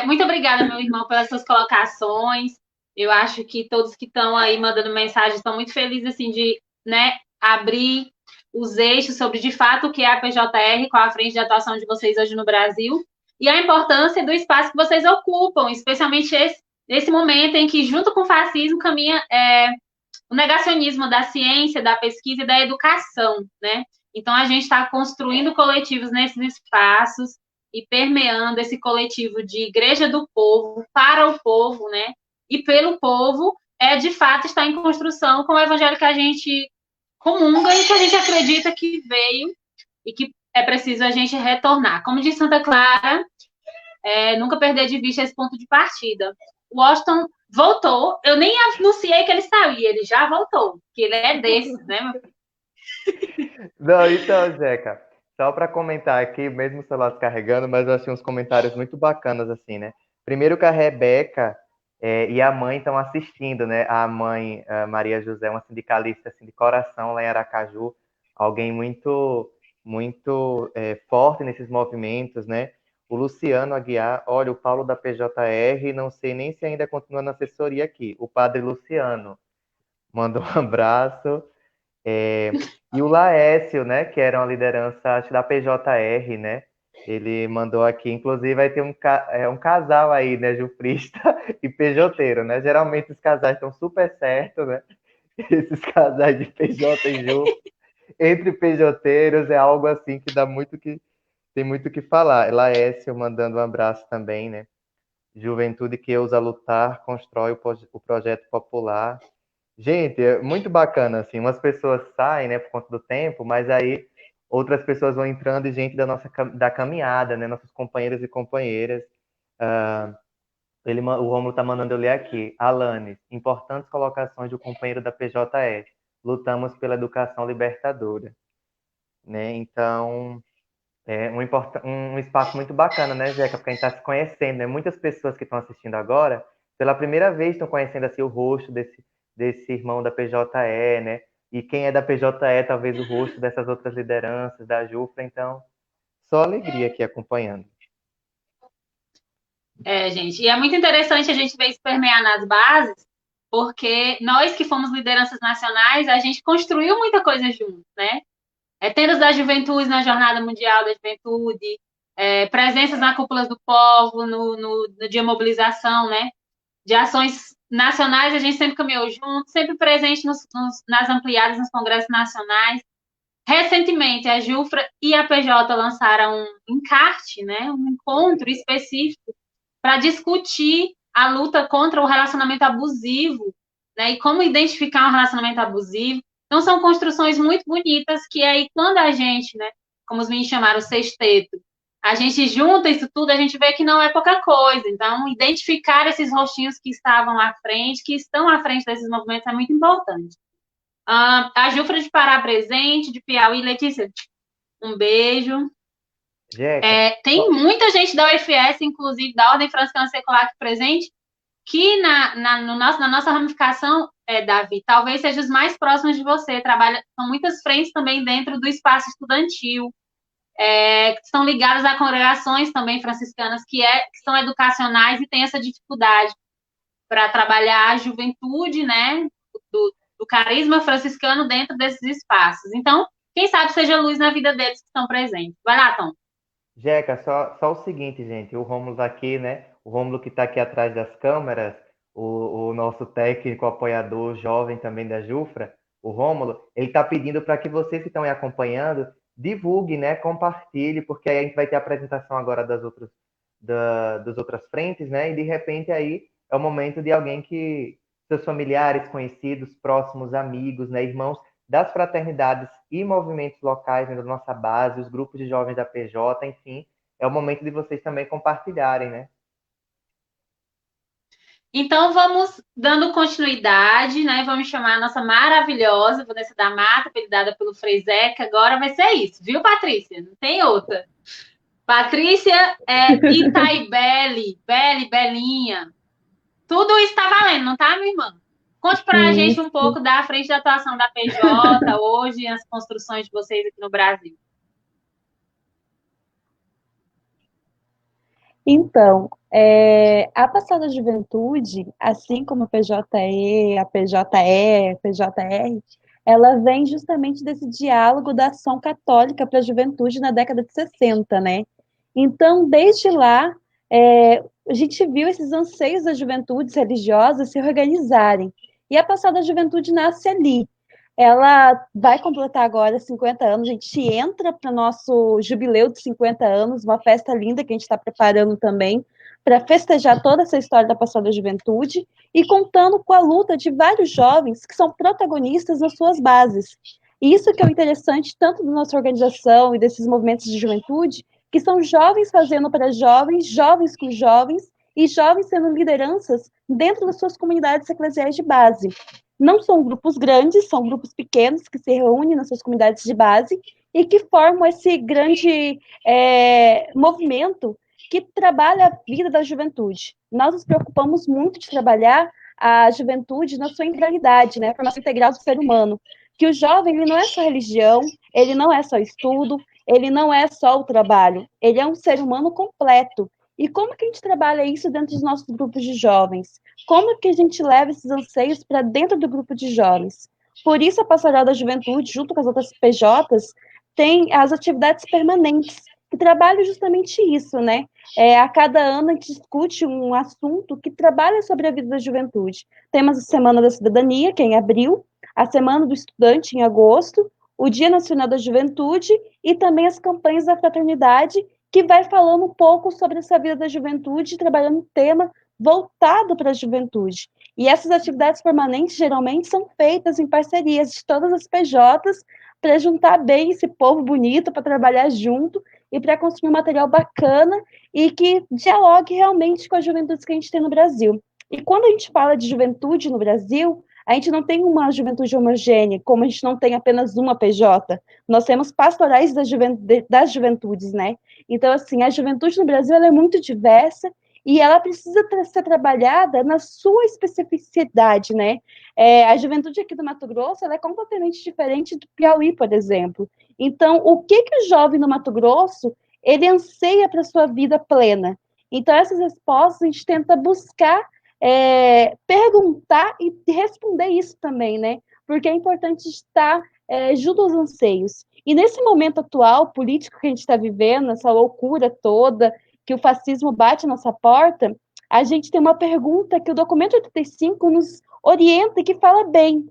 Speaker 1: Muito obrigada, meu irmão, pelas suas colocações. Eu acho que todos que estão aí mandando mensagem estão muito felizes assim de, né, abrir os eixos sobre de fato o que é a PJR, qual a frente de atuação de vocês hoje no Brasil e a importância do espaço que vocês ocupam, especialmente esse momento em que, junto com o fascismo, caminha o negacionismo da ciência, da pesquisa e da educação, né? Então, a gente está construindo coletivos nesses espaços e permeando esse coletivo de igreja do povo, para o povo, né? E pelo povo, de fato, está em construção com o evangelho que a gente comunga e que a gente acredita que veio e que é preciso a gente retornar. Como diz Santa Clara, nunca perder de vista esse ponto de partida. O Washington voltou, eu nem anunciei que ele saiu, e ele já voltou, que ele é desses, né?
Speaker 6: Não, então, Zeca, só para comentar aqui, mesmo o celular descarregando, mas eu achei uns comentários muito bacanas, assim, né? Primeiro que a Rebeca e a mãe estão assistindo, né? A mãe, a Maria José, uma sindicalista assim, de coração lá em Aracaju, alguém muito forte nesses movimentos, né? O Luciano Aguiar, olha, o Paulo da PJR, não sei nem se ainda continua na assessoria aqui. O padre Luciano manda um abraço. E o Laércio, né, que era uma liderança, acho, da PJR, né? Ele mandou aqui, inclusive vai ter um casal aí, né, jufrista e pejoteiro, né? Geralmente os casais estão super certos, né? Esses casais de PJ e Ju, entre pejoteiros, é algo assim que tem muito o que falar. Laércio mandando um abraço também, né? Juventude que ousa lutar, constrói o projeto popular. Gente, é muito bacana, assim, umas pessoas saem, né, por conta do tempo, mas aí outras pessoas vão entrando e gente da caminhada, né, nossos companheiros e companheiras. O Romulo tá mandando eu ler aqui. Alanes, importantes colocações do companheiro da PJE. Lutamos pela educação libertadora, né? Então, um espaço muito bacana, né, Jeca? Porque a gente está se conhecendo, né? Muitas pessoas que estão assistindo agora, pela primeira vez, estão conhecendo assim, o rosto desse irmão da PJE, né? E quem é da PJE, talvez o rosto dessas outras lideranças, da Jufra. Então, só alegria aqui acompanhando.
Speaker 1: Gente, e é muito interessante a gente ver isso permear nas bases, porque nós que fomos lideranças nacionais, a gente construiu muita coisa junto, né? Tendas da juventude na Jornada Mundial da Juventude, presenças na Cúpulas do Povo, no dia de mobilização, né? De ações nacionais, a gente sempre caminhou junto, sempre presente nas ampliadas, nos congressos nacionais. Recentemente, a Jufra e a PJ lançaram um encarte, né? Um encontro específico para discutir a luta contra o relacionamento abusivo, né? E como identificar um relacionamento abusivo. Então, são construções muito bonitas que aí, quando a gente, né, como os meninos chamaram, o sexteto, a gente junta isso tudo, a gente vê que não é pouca coisa. Então, identificar esses rostinhos que estavam à frente, que estão à frente desses movimentos, é muito importante. A Jufra de Pará presente, de Piauí, Letícia, um beijo. Tem muita gente da UFS, inclusive da Ordem Franciscana Secular aqui presente, que na nossa ramificação, Davi, talvez seja os mais próximos de você. São muitas frentes também dentro do espaço estudantil, que estão ligadas a congregações também franciscanas que são educacionais e têm essa dificuldade para trabalhar a juventude, né, do carisma franciscano dentro desses espaços. Então, quem sabe seja luz na vida deles que estão presentes. Vai lá, Tom.
Speaker 6: Jeca, só o seguinte, gente, o Rômulo aqui, né? O Rômulo que está aqui atrás das câmeras, o nosso técnico apoiador jovem também da Jufra, o Rômulo, ele está pedindo para que vocês que estão aí acompanhando, divulgue, né? Compartilhe, porque aí a gente vai ter a apresentação agora das outras frentes, né? E de repente aí é o momento de alguém que seus familiares, conhecidos, próximos, amigos, né? Irmãos das fraternidades e movimentos locais, né, da nossa base, os grupos de jovens da PJ, enfim, é o momento de vocês também compartilharem, né?
Speaker 1: Então, vamos dando continuidade, né? Vamos chamar a nossa maravilhosa Vanessa da Mata, apelidada pelo Frei Zeca. Agora vai ser isso, viu, Patrícia? Não tem outra. Patrícia Itaibeli, Belinha. Tudo isso está valendo, não tá, minha irmã? Conte para a gente um pouco da frente de atuação da PJ hoje e as construções de vocês aqui no Brasil.
Speaker 3: Então, a Passada Juventude, assim como a PJE, a PJE, a PJR, ela vem justamente desse diálogo da ação católica para a juventude na década de 60, né? Então, desde lá, a gente viu esses anseios das juventudes religiosas se organizarem. E a Passada Juventude nasce ali. Ela vai completar agora 50 anos, a gente entra para o nosso jubileu de 50 anos, uma festa linda que a gente está preparando também, para festejar toda essa história da Passada Juventude e contando com a luta de vários jovens que são protagonistas nas suas bases. E isso que é o interessante tanto da nossa organização e desses movimentos de juventude, que são jovens fazendo para jovens, jovens com jovens, e jovens sendo lideranças dentro das suas comunidades eclesiais de base. Não são grupos grandes, são grupos pequenos que se reúnem nas suas comunidades de base e que formam esse grande movimento que trabalha a vida da juventude. Nós nos preocupamos muito de trabalhar a juventude na sua integralidade, né, a formação integral do ser humano. Que o jovem ele não é só religião, ele não é só estudo, ele não é só o trabalho, ele é um ser humano completo. E como que a gente trabalha isso dentro dos nossos grupos de jovens? Como que a gente leva esses anseios para dentro do grupo de jovens? Por isso, a Pastoral da Juventude, junto com as outras PJs, tem as atividades permanentes, que trabalham justamente isso, né? A cada ano a gente discute um assunto que trabalha sobre a vida da juventude. Temos a Semana da Cidadania, que é em abril, a Semana do Estudante, em agosto, o Dia Nacional da Juventude e também as campanhas da fraternidade, que vai falando um pouco sobre essa vida da juventude, trabalhando um tema voltado para a juventude. E essas atividades permanentes, geralmente, são feitas em parcerias de todas as PJs, para juntar bem esse povo bonito, para trabalhar junto e para construir um material bacana e que dialogue realmente com as juventudes que a gente tem no Brasil. E quando a gente fala de juventude no Brasil, a gente não tem uma juventude homogênea, como a gente não tem apenas uma PJ. Nós temos pastorais das juventudes, né? Então, assim, a juventude no Brasil ela é muito diversa e ela precisa ser trabalhada na sua especificidade, né? A juventude aqui do Mato Grosso ela é completamente diferente do Piauí, por exemplo. Então, o que o jovem no Mato Grosso ele anseia para a sua vida plena? Então, essas respostas a gente tenta buscar perguntar e responder isso também, né? Porque é importante estar junto aos anseios. E nesse momento atual, político que a gente está vivendo, essa loucura toda, que o fascismo bate na nossa porta, a gente tem uma pergunta que o documento 85 nos orienta e que fala bem.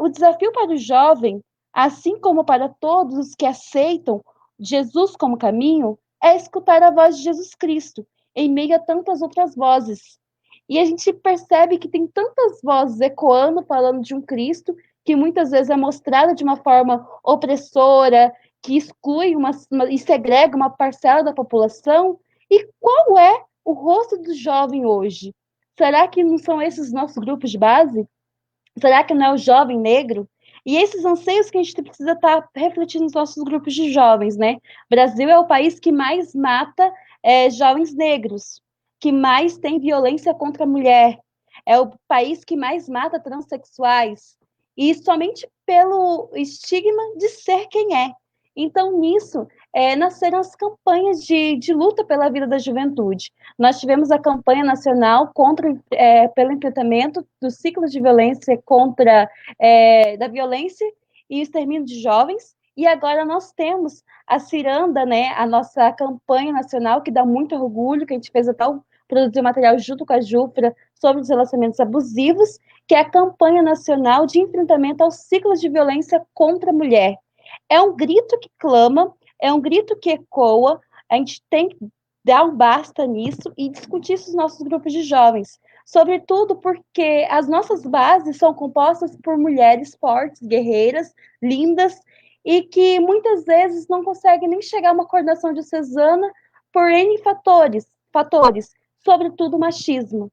Speaker 3: O desafio para o jovem, assim como para todos os que aceitam Jesus como caminho, é escutar a voz de Jesus Cristo, em meio a tantas outras vozes. E a gente percebe que tem tantas vozes ecoando, falando de um Cristo, que muitas vezes é mostrado de uma forma opressora, que exclui e segrega uma parcela da população. E qual é o rosto do jovem hoje? Será que não são esses nossos grupos de base? Será que não é o jovem negro? E esses anseios que a gente precisa estar refletindo nos nossos grupos de jovens, né? O Brasil é o país que mais mata jovens negros, que mais tem violência contra a mulher, é o país que mais mata transexuais, e somente pelo estigma de ser quem é. Então, nisso, nasceram as campanhas de luta pela vida da juventude. Nós tivemos a campanha nacional pelo enfrentamento dos ciclos de violência da violência e extermínio de jovens, e agora nós temos a Ciranda, né, a nossa campanha nacional, que dá muito orgulho, que a gente fez até produzir material junto com a Jufra sobre os relacionamentos abusivos, que é a campanha nacional de enfrentamento aos ciclos de violência contra a mulher. É um grito que clama, é um grito que ecoa, a gente tem que dar um basta nisso e discutir isso nos nossos grupos de jovens, sobretudo porque as nossas bases são compostas por mulheres fortes, guerreiras, lindas, e que muitas vezes não conseguem nem chegar a uma coordenação diocesana por N fatores, sobretudo o machismo.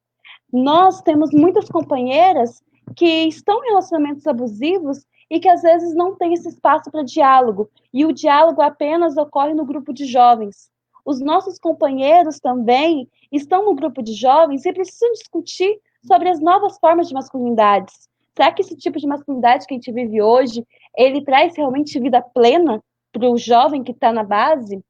Speaker 3: Nós temos muitas companheiras que estão em relacionamentos abusivos e que às vezes não tem esse espaço para diálogo, e o diálogo apenas ocorre no grupo de jovens. Os nossos companheiros também estão no grupo de jovens e precisam discutir sobre as novas formas de masculinidades. Será que esse tipo de masculinidade que a gente vive hoje, ele traz realmente vida plena para o jovem que está na base?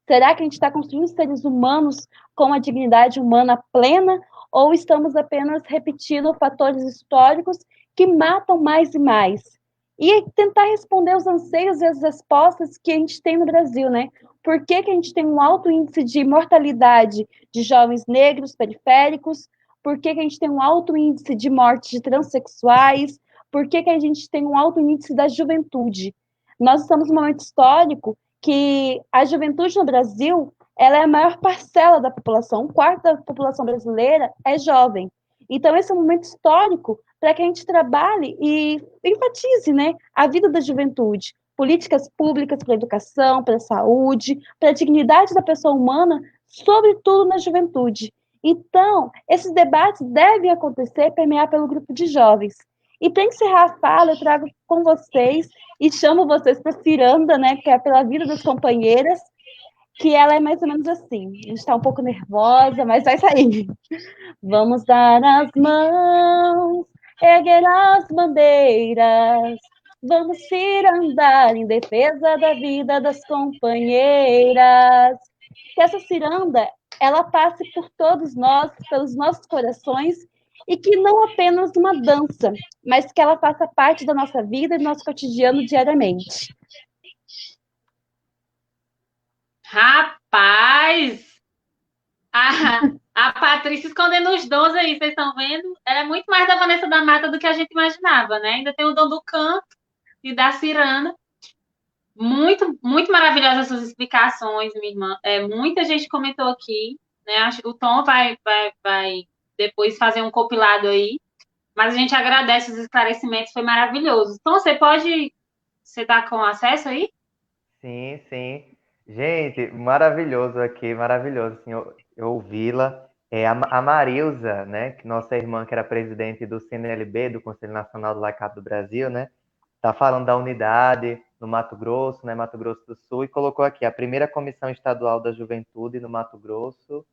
Speaker 3: Será que a gente está construindo seres humanos com a dignidade humana plena ou estamos apenas repetindo fatores históricos que matam mais e mais? E tentar responder os anseios e as respostas que a gente tem no Brasil, né? Por que que a gente tem um alto índice de mortalidade de jovens negros periféricos? Por que que a gente tem um alto índice de morte de transexuais? Por que que a gente tem um alto índice da juventude? Nós estamos num momento histórico que a juventude no Brasil, ela é a maior parcela da população, um quarto da população brasileira é jovem. Então, esse é um momento histórico para que a gente trabalhe e enfatize, né, a vida da juventude, políticas públicas para a educação, para a saúde, para a dignidade da pessoa humana, sobretudo na juventude. Então, esses debates devem acontecer, permear pelo grupo de jovens. E para encerrar a fala, eu trago com vocês e chamo vocês para a ciranda, né, que é pela vida das companheiras, que ela é mais ou menos assim. A gente está um pouco nervosa, mas vai sair. Vamos dar as mãos, erguer as bandeiras, vamos cirandar em defesa da vida das companheiras. Que essa ciranda, ela passe por todos nós, pelos nossos corações, e que não apenas uma dança, mas que ela faça parte da nossa vida e do nosso cotidiano diariamente.
Speaker 1: Rapaz! A Patrícia escondendo os dons aí, vocês estão vendo? Ela é muito mais da Vanessa da Mata do que a gente imaginava, né? Ainda tem o dom do canto e da ciranda. Muito, muito maravilhosas essas explicações, minha irmã. Muita gente comentou aqui, né? O Tom vai depois fazer um compilado aí, mas a gente agradece os esclarecimentos, foi maravilhoso. Tom, você tá com acesso aí?
Speaker 6: Sim, sim. Gente, maravilhoso aqui, maravilhoso, assim, eu ouvi-la. A Marilza, né, que nossa irmã que era presidente do CNLB, do Conselho Nacional do Laicato do Brasil, né, tá falando da unidade no Mato Grosso, né, Mato Grosso do Sul, e colocou aqui, a primeira Comissão Estadual da Juventude no Mato Grosso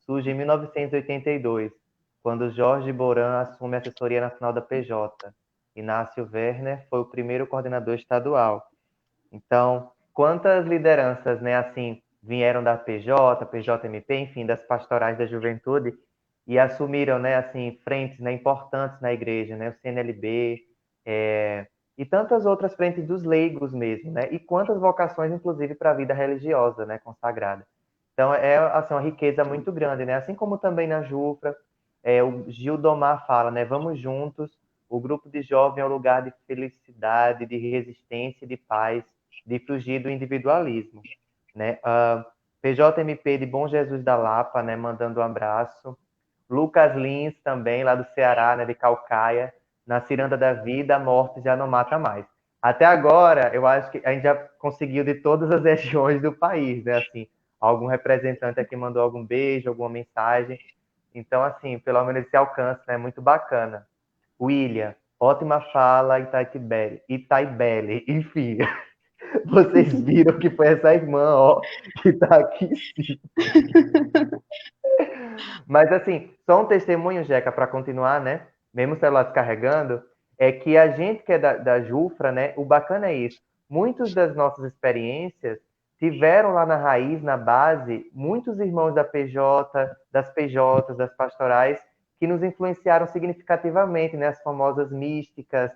Speaker 6: surge em 1982, quando Jorge Boran assume a assessoria nacional da PJ. Inácio Werner foi o primeiro coordenador estadual. Então, quantas lideranças, né, assim, vieram da PJ, PJMP, enfim, das pastorais da juventude e assumiram, né, assim, frentes, né, importantes na igreja, né, o CNLB, e tantas outras frentes dos leigos mesmo, né, e quantas vocações, inclusive, para a vida religiosa, né, consagrada. Então, é, assim, uma riqueza muito grande, né, assim como também na Jufra, o Gil Domar fala, né, vamos juntos, o grupo de jovem é um lugar de felicidade, de resistência, de paz, de fugir do individualismo, né? PJMP de Bom Jesus da Lapa, né, mandando um abraço. Lucas Lins também, lá do Ceará, né, de Calcaia, na Ciranda da Vida, a morte já não mata mais. Até agora, eu acho que a gente já conseguiu de todas as regiões do país, né, assim, algum representante aqui mandou algum beijo, alguma mensagem. Então, assim, pelo menos esse alcance, né, muito bacana. William, ótima fala, Itaibele, enfim. Vocês viram que foi essa irmã, ó, que tá aqui sim. Mas assim, só um testemunho, Jeca, para continuar, né? Mesmo o celular descarregando, é que a gente que é da Jufra, né? O bacana é isso. Muitas das nossas experiências tiveram lá na raiz, na base, muitos irmãos da PJ, das PJs, das pastorais, que nos influenciaram significativamente, né? As famosas místicas,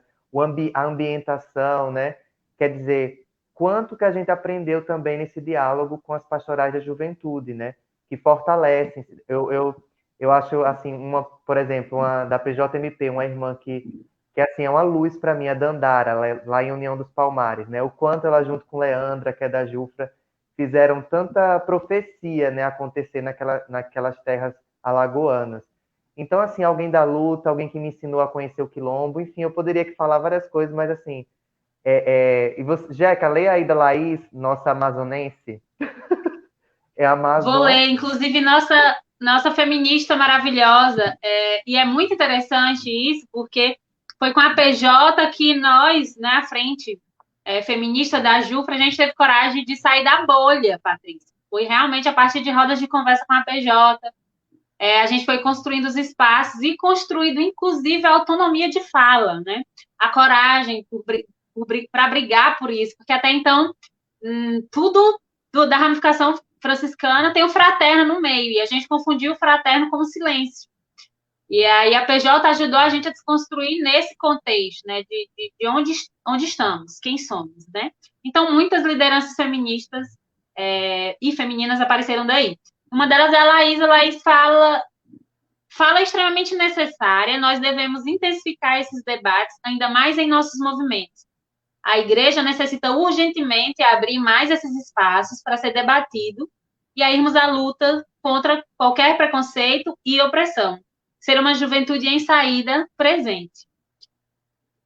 Speaker 6: a ambientação, né? Quer dizer, quanto que a gente aprendeu também nesse diálogo com as pastorais da juventude, né? Que fortalecem. Eu acho, assim, por exemplo, uma da PJMP, uma irmã que assim, é uma luz para mim, a Dandara, lá em União dos Palmares, né? O quanto ela, junto com Leandra, que é da Jufra, fizeram tanta profecia, né, acontecer naquelas terras alagoanas. Então, assim, alguém da luta, alguém que me ensinou a conhecer o quilombo, enfim, eu poderia aqui falar várias coisas, mas assim, e você, Jeca, leia aí da Laís, nossa amazonense. É
Speaker 1: Vou ler, inclusive, nossa feminista maravilhosa. E é muito interessante isso, porque foi com a PJ que nós, né, a frente feminista da Jufra, a gente teve coragem de sair da bolha, Patrícia. Foi realmente a partir de rodas de conversa com a PJ. A gente foi construindo os espaços e construindo, inclusive, a autonomia de fala, né? A coragem para brigar por isso, porque até então tudo da ramificação franciscana tem o fraterno no meio, e a gente confundiu o fraterno com o silêncio. E aí a PJ ajudou a gente a desconstruir nesse contexto, né, de onde estamos, quem somos, né? Então, muitas lideranças feministas e femininas apareceram daí. Uma delas é a Laís. A Laís fala extremamente necessária, nós devemos intensificar esses debates, ainda mais em nossos movimentos. A igreja necessita urgentemente abrir mais esses espaços para ser debatido e a irmos à luta contra qualquer preconceito e opressão. Ser uma juventude em saída presente.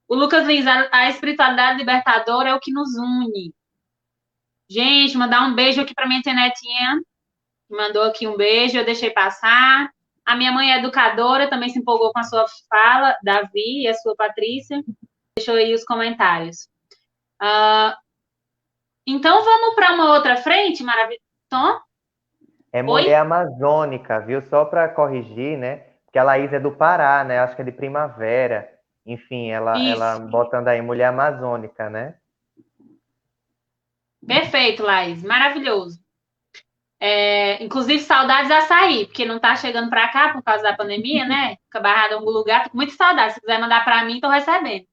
Speaker 1: O Lucas Lins, a espiritualidade libertadora é o que nos une. Gente, mandar um beijo aqui para minha tia Netinha, que mandou aqui um beijo, eu deixei passar. A minha mãe é educadora, também se empolgou com a sua fala, Davi, e a sua Patrícia. Deixou aí os comentários. Então, vamos para uma outra frente, maravilhoso. Tom?
Speaker 6: É mulher amazônica, viu? Só para corrigir, né? Porque a Laís é do Pará, né? Acho que é de Primavera. Enfim, ela botando aí mulher amazônica, né?
Speaker 1: Perfeito, Laís. Maravilhoso. Inclusive, saudades da açaí, porque não tá chegando para cá por causa da pandemia, né? Fica barrado em algum lugar. Tô com muita saudade. Se quiser mandar para mim, tô recebendo.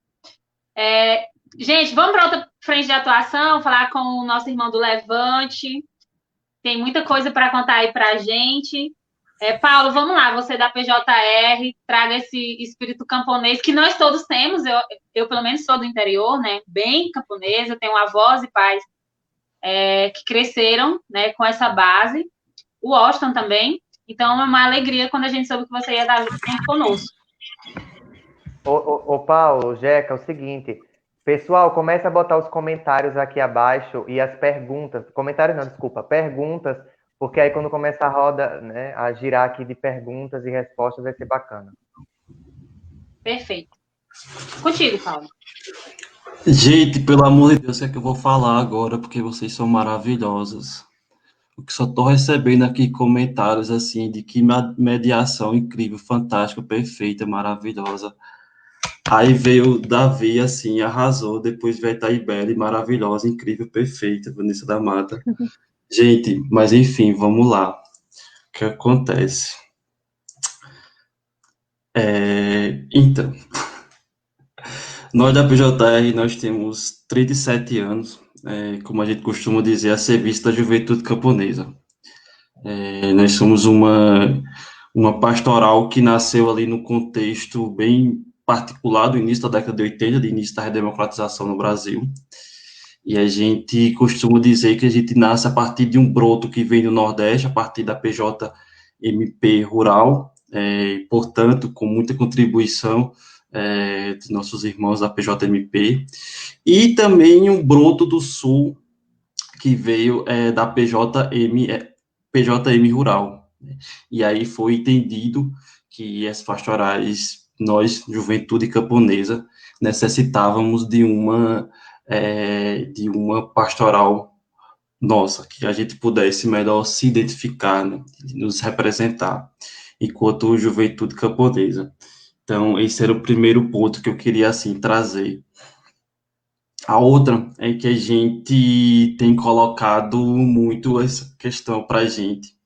Speaker 1: Gente, vamos para outra frente de atuação, falar com o nosso irmão do Levante. Tem muita coisa para contar aí para a gente. Paulo, vamos lá, você da PJR, traga esse espírito camponês que nós todos temos. Eu pelo menos, sou do interior, né? Bem camponesa, tenho avós e pais que cresceram, né, com essa base. O Austin também. Então, é uma alegria quando a gente soube que você ia estar junto conosco.
Speaker 6: Ô Paulo, Jeca, é o seguinte... Pessoal, começa a botar os comentários aqui abaixo e as perguntas. Comentários não, desculpa, perguntas, porque aí quando começa a roda, né, a girar aqui de perguntas e respostas, vai ser bacana.
Speaker 1: Perfeito. Contigo, Paulo.
Speaker 4: Gente, pelo amor de Deus, o que é que eu vou falar agora? Porque vocês são maravilhosas. O que só estou recebendo aqui comentários, assim, de que mediação incrível, fantástica, perfeita, maravilhosa. Aí veio o Davi, assim, arrasou. Depois veio a Taibele, maravilhosa, incrível, perfeita, Vanessa da Mata. Gente, mas enfim, vamos lá. O que acontece? Então, nós da PJR, nós temos 37 anos, como a gente costuma dizer, a serviço da juventude camponesa. Nós somos uma pastoral que nasceu ali no contexto bem particular do início da década de 80, do início da redemocratização no Brasil. E a gente costuma dizer que a gente nasce a partir de um broto que vem do Nordeste, a partir da PJMP rural, portanto, com muita contribuição dos nossos irmãos da PJMP, e também um broto do Sul, que veio da PJM rural. E aí foi entendido que as pastorais, nós, juventude camponesa, necessitávamos de uma pastoral nossa, que a gente pudesse melhor se identificar, né, nos representar, enquanto juventude camponesa. Então, esse era o primeiro ponto que eu queria, assim, trazer. A outra é que a gente tem colocado muito essa questão para a gente,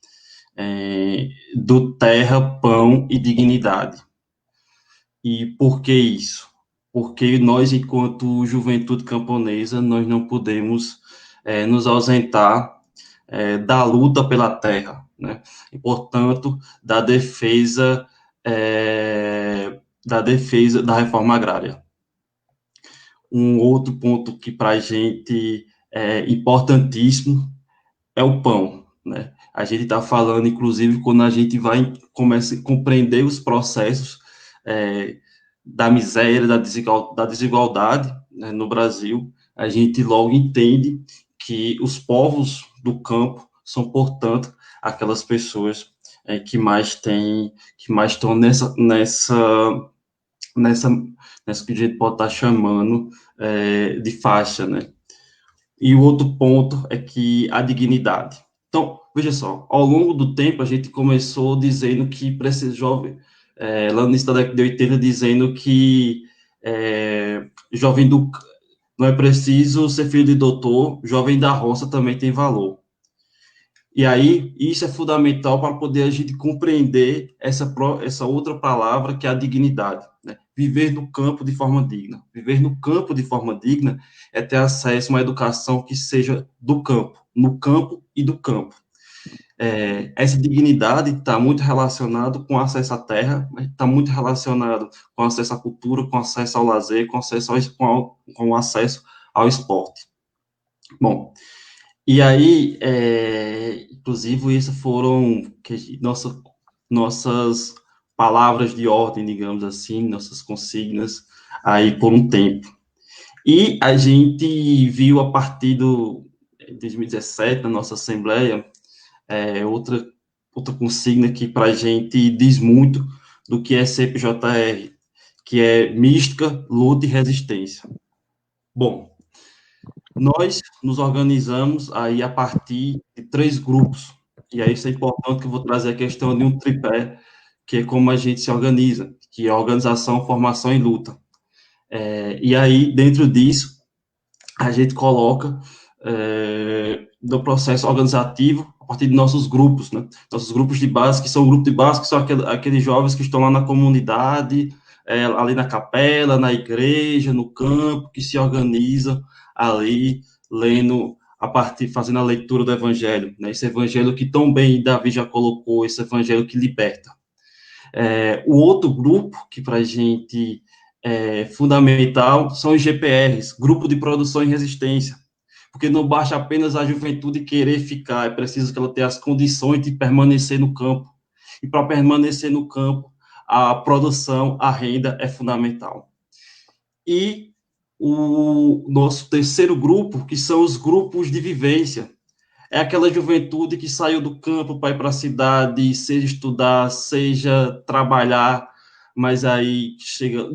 Speaker 4: do terra, pão e dignidade. E por que isso? Porque nós, enquanto juventude camponesa, nós não podemos nos ausentar da luta pela terra, né? E, portanto, da defesa da reforma agrária. Um outro ponto que para a gente é importantíssimo é o pão, né? A gente está falando, inclusive, quando a gente começa a compreender os processos da miséria, da desigualdade, né, no Brasil, a gente logo entende que os povos do campo são, portanto, aquelas pessoas que mais estão nessa que a gente pode estar chamando de faixa, né? E o outro ponto é que a dignidade. Então, veja só, ao longo do tempo, a gente começou dizendo que para esse jovem, lá no início da década de 80, dizendo que jovem não é preciso ser filho de doutor, jovem da roça também tem valor. E aí, isso é fundamental para poder a gente compreender essa outra palavra, que é a dignidade, né? Viver no campo de forma digna. Viver no campo de forma digna é ter acesso a uma educação que seja do campo, no campo e do campo. Essa dignidade está muito relacionado com acesso à terra, está muito relacionado com acesso à cultura, com acesso ao lazer, com com acesso ao esporte. Bom, e aí, inclusive, isso foram nossas palavras de ordem, digamos assim, nossas consignas aí por um tempo. E a gente viu a partir de 2017, na nossa Assembleia, outra consigna que para a gente diz muito do que é CPJR, que é mística, luta e resistência. Bom, nós nos organizamos aí a partir de 3 grupos, e aí isso é importante, que eu vou trazer a questão de um tripé, que é como a gente se organiza, que é organização, formação e luta. E aí, dentro disso, a gente coloca no processo organizativo, a partir de nossos grupos, né? Nossos grupos de base, que são grupos de base, que são aqueles jovens que estão lá na comunidade, ali na capela, na igreja, no campo, que se organizam ali, lendo fazendo a leitura do evangelho, né? Esse evangelho que tão bem Davi já colocou, esse evangelho que liberta. O outro grupo, que para a gente é fundamental, são os GPRs, Grupo de Produção e Resistência, porque não basta apenas a juventude querer ficar, é preciso que ela tenha as condições de permanecer no campo, e para permanecer no campo, a produção, a renda é fundamental. E o nosso terceiro grupo, que são os grupos de vivência, é aquela juventude que saiu do campo para ir para a cidade, seja estudar, seja trabalhar, mas aí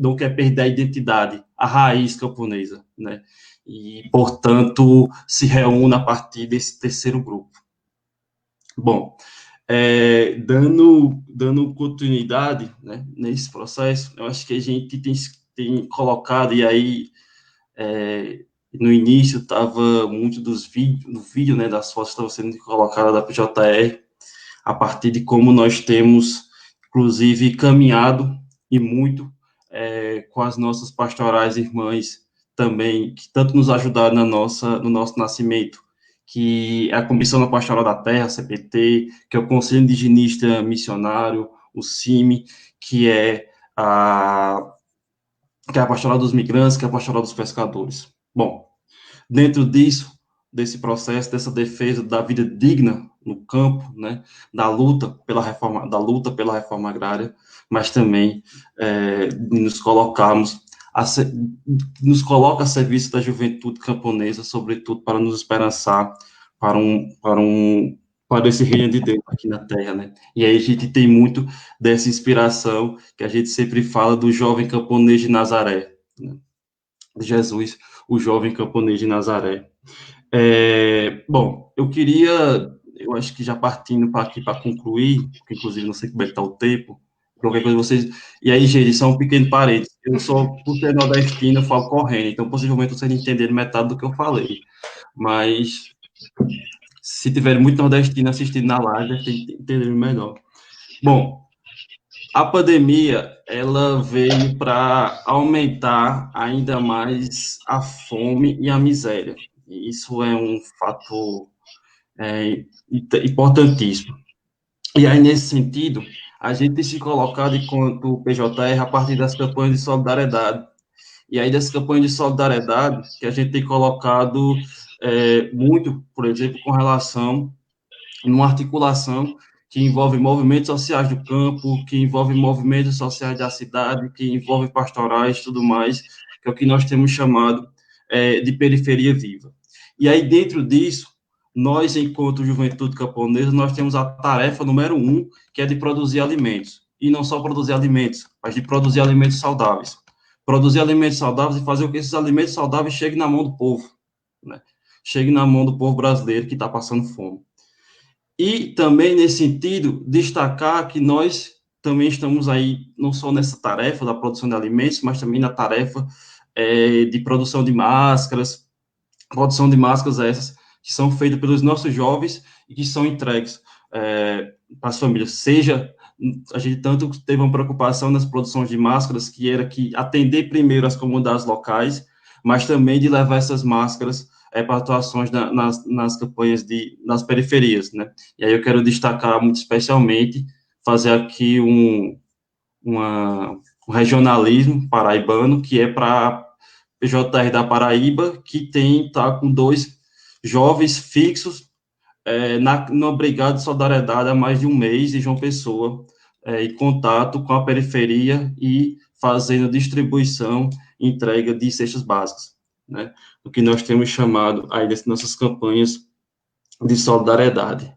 Speaker 4: não quer perder a identidade, a raiz camponesa, né? E, portanto, se reúne a partir desse terceiro grupo. Bom, dando continuidade, né, nesse processo, eu acho que a gente tem colocado, e aí, no início estava muito no vídeo, né, das fotos que estavam sendo colocadas da PJR, a partir de como nós temos, inclusive, caminhado e muito com as nossas pastorais irmãs também, que tanto nos ajudaram no nosso nascimento, que é a Comissão da Pastoral da Terra, a CPT, que é o Conselho Indigenista Missionário, o CIMI, que é a Pastoral dos Migrantes, que é a Pastoral dos Pescadores. Bom, dentro desse processo, dessa defesa da vida digna no campo, né, da luta pela reforma agrária, mas também nos coloca a serviço da juventude camponesa, sobretudo para nos esperançar para esse reino de Deus aqui na Terra, né? E aí a gente tem muito dessa inspiração que a gente sempre fala do jovem camponês de Nazaré, né? De Jesus, o jovem camponês de Nazaré. Bom, eu acho que já partindo para aqui para concluir, porque inclusive não sei como é que está o tempo, qualquer coisa vocês. E aí, gente, só um pequeno parênteses. Eu sou, por ser nordestino, eu falo correndo, então possivelmente vocês entenderem metade do que eu falei. Mas se tiver muito nordestino assistindo na live, deve entender melhor. Bom, a pandemia, ela veio para aumentar ainda mais a fome e a miséria. E isso é um fator importantíssimo. E aí, nesse sentido, a gente tem se colocado enquanto PJR a partir das campanhas de solidariedade. E aí, dessas campanhas de solidariedade, que a gente tem colocado muito, por exemplo, com relação numa articulação que envolve movimentos sociais do campo, que envolve movimentos sociais da cidade, que envolve pastorais e tudo mais, que é o que nós temos chamado de periferia viva. E aí, dentro disso, nós, enquanto juventude camponesa, nós temos a tarefa número 1, que é de produzir alimentos. E não só produzir alimentos, mas de produzir alimentos saudáveis. Produzir alimentos saudáveis e fazer com que esses alimentos saudáveis cheguem na mão do povo, né? Cheguem na mão do povo brasileiro que está passando fome. E também, nesse sentido, destacar que nós também estamos aí, não só nessa tarefa da produção de alimentos, mas também na tarefa de produção de máscaras essas que são feitas pelos nossos jovens e que são entregues para as famílias. Seja, a gente tanto teve uma preocupação nas produções de máscaras, que era que atender primeiro as comunidades locais, mas também de levar essas máscaras para atuações nas campanhas nas periferias, né? E aí eu quero destacar muito especialmente, fazer aqui um regionalismo paraibano, que é para a PJR da Paraíba, que está com 2 jovens fixos na Brigada de Solidariedade há mais de um mês, em João Pessoa, em contato com a periferia e fazendo distribuição e entrega de cestas básicas, né? O que nós temos chamado aí das nossas campanhas de solidariedade.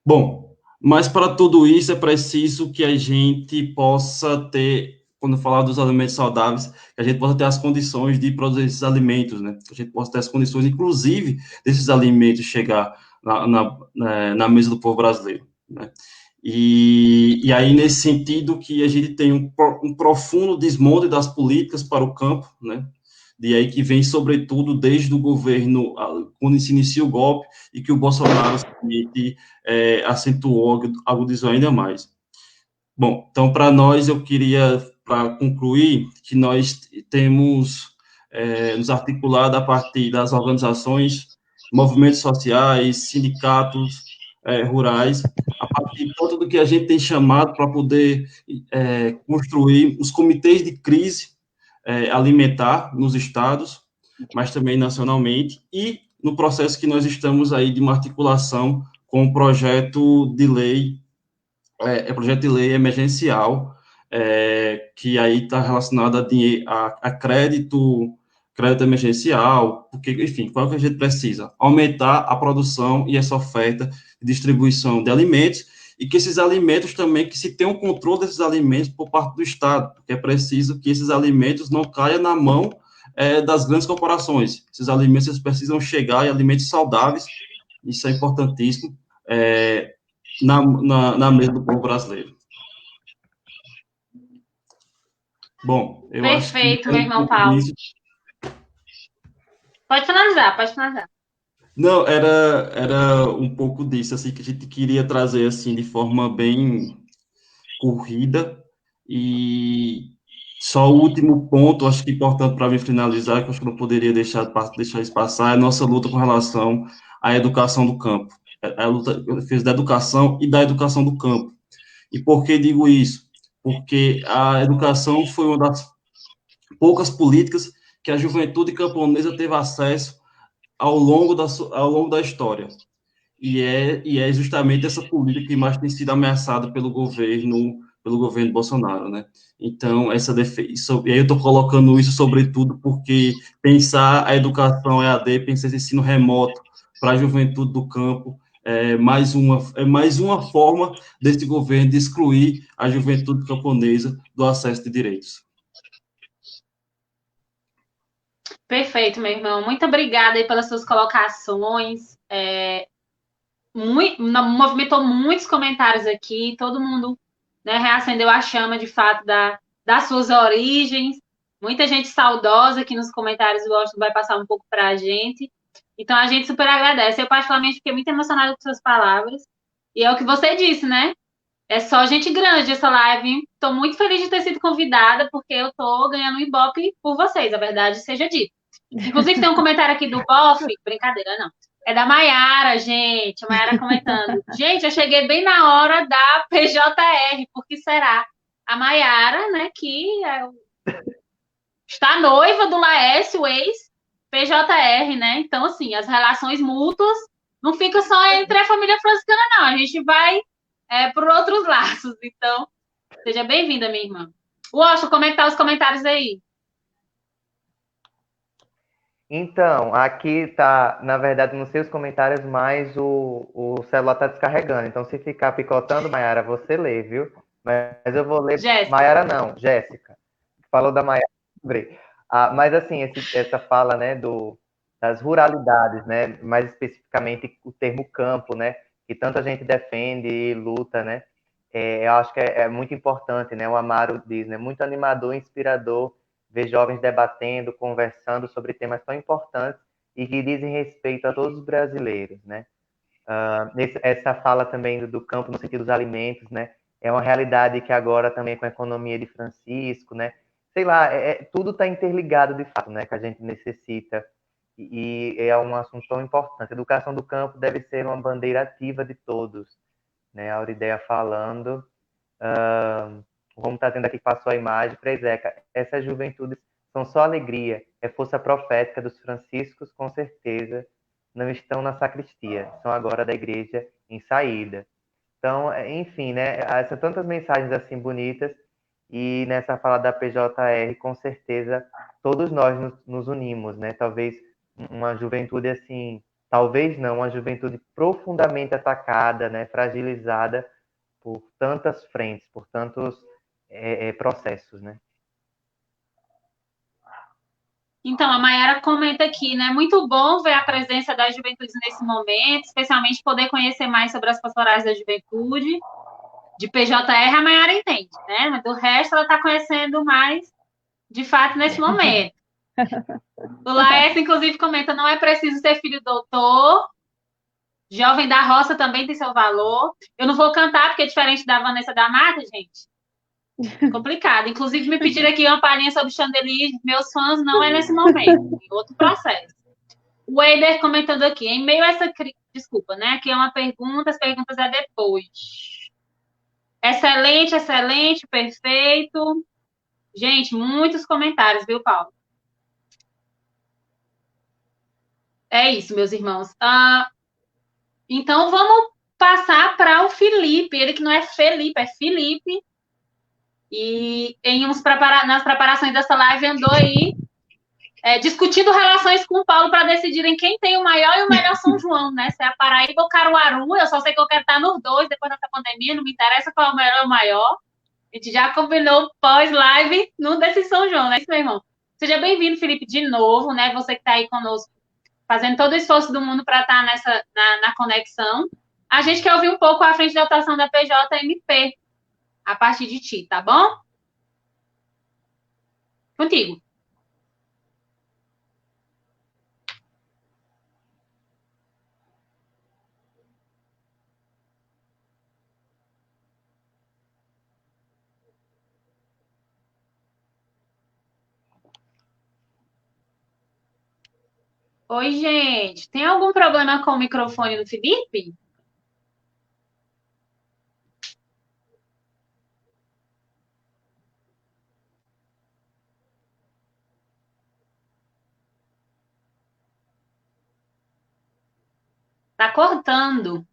Speaker 4: Bom, mas para tudo isso é preciso que a gente possa ter, quando falar dos alimentos saudáveis, que a gente possa ter as condições de produzir esses alimentos, né? Que a gente possa ter as condições, inclusive, desses alimentos chegar na mesa do povo brasileiro, né? E aí, nesse sentido, que a gente tem um profundo desmonte das políticas para o campo, né? De aí que vem, sobretudo, desde o governo, quando se inicia o golpe, e que o Bolsonaro acentuou, agudizou ainda mais. Bom, então, para nós, eu queria, para concluir, que nós temos nos articulado a partir das organizações, movimentos sociais, sindicatos rurais, a partir de tudo que a gente tem chamado para poder construir os comitês de crise alimentar nos estados, mas também nacionalmente, e no processo que nós estamos aí de uma articulação com o projeto de lei, projeto de lei emergencial, que aí está relacionado a crédito emergencial, porque, enfim, qual que a gente precisa? Aumentar a produção e essa oferta de distribuição de alimentos, e que esses alimentos também, que se tenha um controle desses alimentos por parte do Estado, porque é preciso que esses alimentos não caiam na mão das grandes corporações. Esses alimentos eles precisam chegar em alimentos saudáveis, isso é importantíssimo, na mesa do povo brasileiro. Bom, eu acho que...
Speaker 1: Perfeito, meu irmão Paulo. Pode finalizar, pode finalizar.
Speaker 4: Não, era um pouco disso, assim, que a gente queria trazer, assim, de forma bem corrida, e só o último ponto, acho que é importante para mim finalizar, que eu acho que não poderia deixar isso passar, é a nossa luta com relação à educação do campo, a luta que eu fiz da educação e da educação do campo. E por que digo isso? Porque a educação foi uma das poucas políticas que a juventude camponesa teve acesso ao longo da história. E é justamente essa política que mais tem sido ameaçada pelo governo Bolsonaro, né? Então, e aí eu estou colocando isso sobretudo porque pensar a educação EAD, pensar esse ensino remoto para a juventude do campo, é mais uma forma desse governo de excluir a juventude camponesa do acesso de direitos.
Speaker 1: Perfeito, meu irmão. Muito obrigada aí pelas suas colocações. Movimentou muitos comentários aqui, todo mundo, né, reacendeu a chama, de fato, das suas origens. Muita gente saudosa aqui nos comentários, gosto, vai passar um pouco para a gente. Então, a gente super agradece. Eu, particularmente, fiquei muito emocionada com suas palavras. E é o que você disse, né? É só gente grande essa live. Estou muito feliz de ter sido convidada, porque eu estou ganhando um Ibope por vocês, a verdade seja dita. Inclusive, tem um comentário aqui do BOF, brincadeira, não. É da Maiara, gente. A Maiara comentando. Gente, eu cheguei bem na hora da PJR, porque será? A Maiara, né, que está noiva do Laércio, ex-PJR, né? Então, assim, as relações mútuas não ficam só entre a família franciscana, não. A gente vai por outros laços. Então, seja bem-vinda, minha irmã. Washington, como é que tá os comentários aí?
Speaker 6: Então, aqui tá, na verdade, não sei os comentários, mas o celular tá descarregando. Então, se ficar picotando, Mayara, você lê, viu? Mas eu vou ler.
Speaker 1: Jéssica.
Speaker 6: Mayara não, Jéssica. Falou da Mayara, lembrei. Mas assim, essa fala, né, das ruralidades, né, mais especificamente o termo campo, né, que tanta gente defende e luta, né, eu acho que é muito importante, né, o Amaro diz, né, muito animador, inspirador, ver jovens debatendo, conversando sobre temas tão importantes e que dizem respeito a todos os brasileiros, né? Essa fala também do campo no sentido dos alimentos, né? É uma realidade que agora também com a economia de Francisco, né? Sei lá, tudo está interligado de fato, né? Que a gente necessita e é um assunto tão importante. A educação do campo deve ser uma bandeira ativa de todos, né? A Aurideia falando, como está tendo aqui, passou a imagem, Zeca, essas juventudes são só alegria, é força profética dos franciscos, com certeza, não estão na sacristia, são agora da igreja em saída. Então, enfim, né? São tantas mensagens assim bonitas e nessa fala da PJR, com certeza, todos nós nos unimos, né? Talvez uma juventude assim, talvez não, uma juventude profundamente atacada, né? Fragilizada por tantas frentes, por tantos processos, né?
Speaker 1: Então, a Mayara comenta aqui, né? Muito bom ver a presença das juventudes nesse momento, especialmente poder conhecer mais sobre as pastorais da juventude. De PJR, a Mayara entende, né? Mas do resto, ela está conhecendo mais, de fato, nesse momento. O Laércio, inclusive, comenta, não é preciso ser filho do doutor, jovem da roça também tem seu valor. Eu não vou cantar, porque é diferente da Vanessa da Mata, gente. Complicado. Inclusive, me pediram aqui uma palhinha sobre Chandelier. Meus fãs não é nesse momento, é outro processo. O Eider comentando aqui, em meio a essa... Desculpa, né? Aqui é uma pergunta, as perguntas é depois. Excelente, excelente, perfeito. Gente, muitos comentários, viu, Paulo? É isso, meus irmãos. Então, vamos passar para o Felipe. Ele que não é Felipe, é Felipe. E nas preparações dessa live andou aí discutindo relações com o Paulo para decidirem quem tem o maior e o melhor São João, né? Se é a Paraíba ou Caruaru. Eu só sei que eu quero estar nos dois depois dessa pandemia. Não me interessa qual é o melhor ou o maior. A gente já combinou pós-live num desses São João, né, meu irmão? Seja bem-vindo, Felipe, de novo, né? Você que está aí conosco, fazendo todo o esforço do mundo para estar na conexão. A gente quer ouvir um pouco à frente da atuação da PJMP, a partir de ti, tá bom? Contigo. Oi, gente. Tem algum problema com o microfone do Felipe? Tá cortando.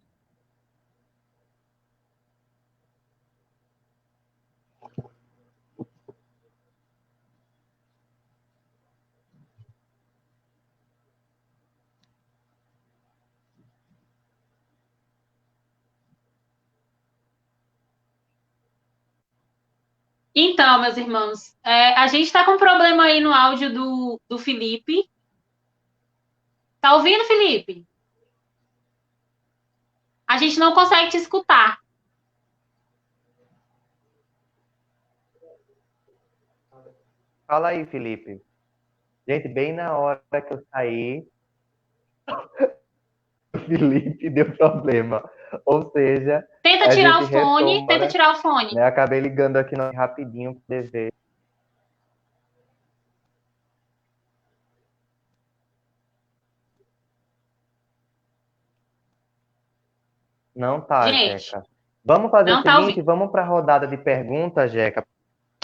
Speaker 1: Então, meus irmãos, a gente está com um problema aí no áudio do Felipe. Tá ouvindo, Felipe? A gente não consegue te escutar.
Speaker 6: Fala aí, Felipe. Gente, bem na hora que eu saí, o Felipe deu problema. Ou seja,
Speaker 1: Tenta tirar o fone, tenta tirar o fone.
Speaker 6: Né? Acabei ligando aqui rapidinho para poder ver. Não tá,
Speaker 1: Gente,
Speaker 6: Jeca. Vamos fazer o seguinte,
Speaker 1: tá
Speaker 6: vamos para a rodada de perguntas, Jeca.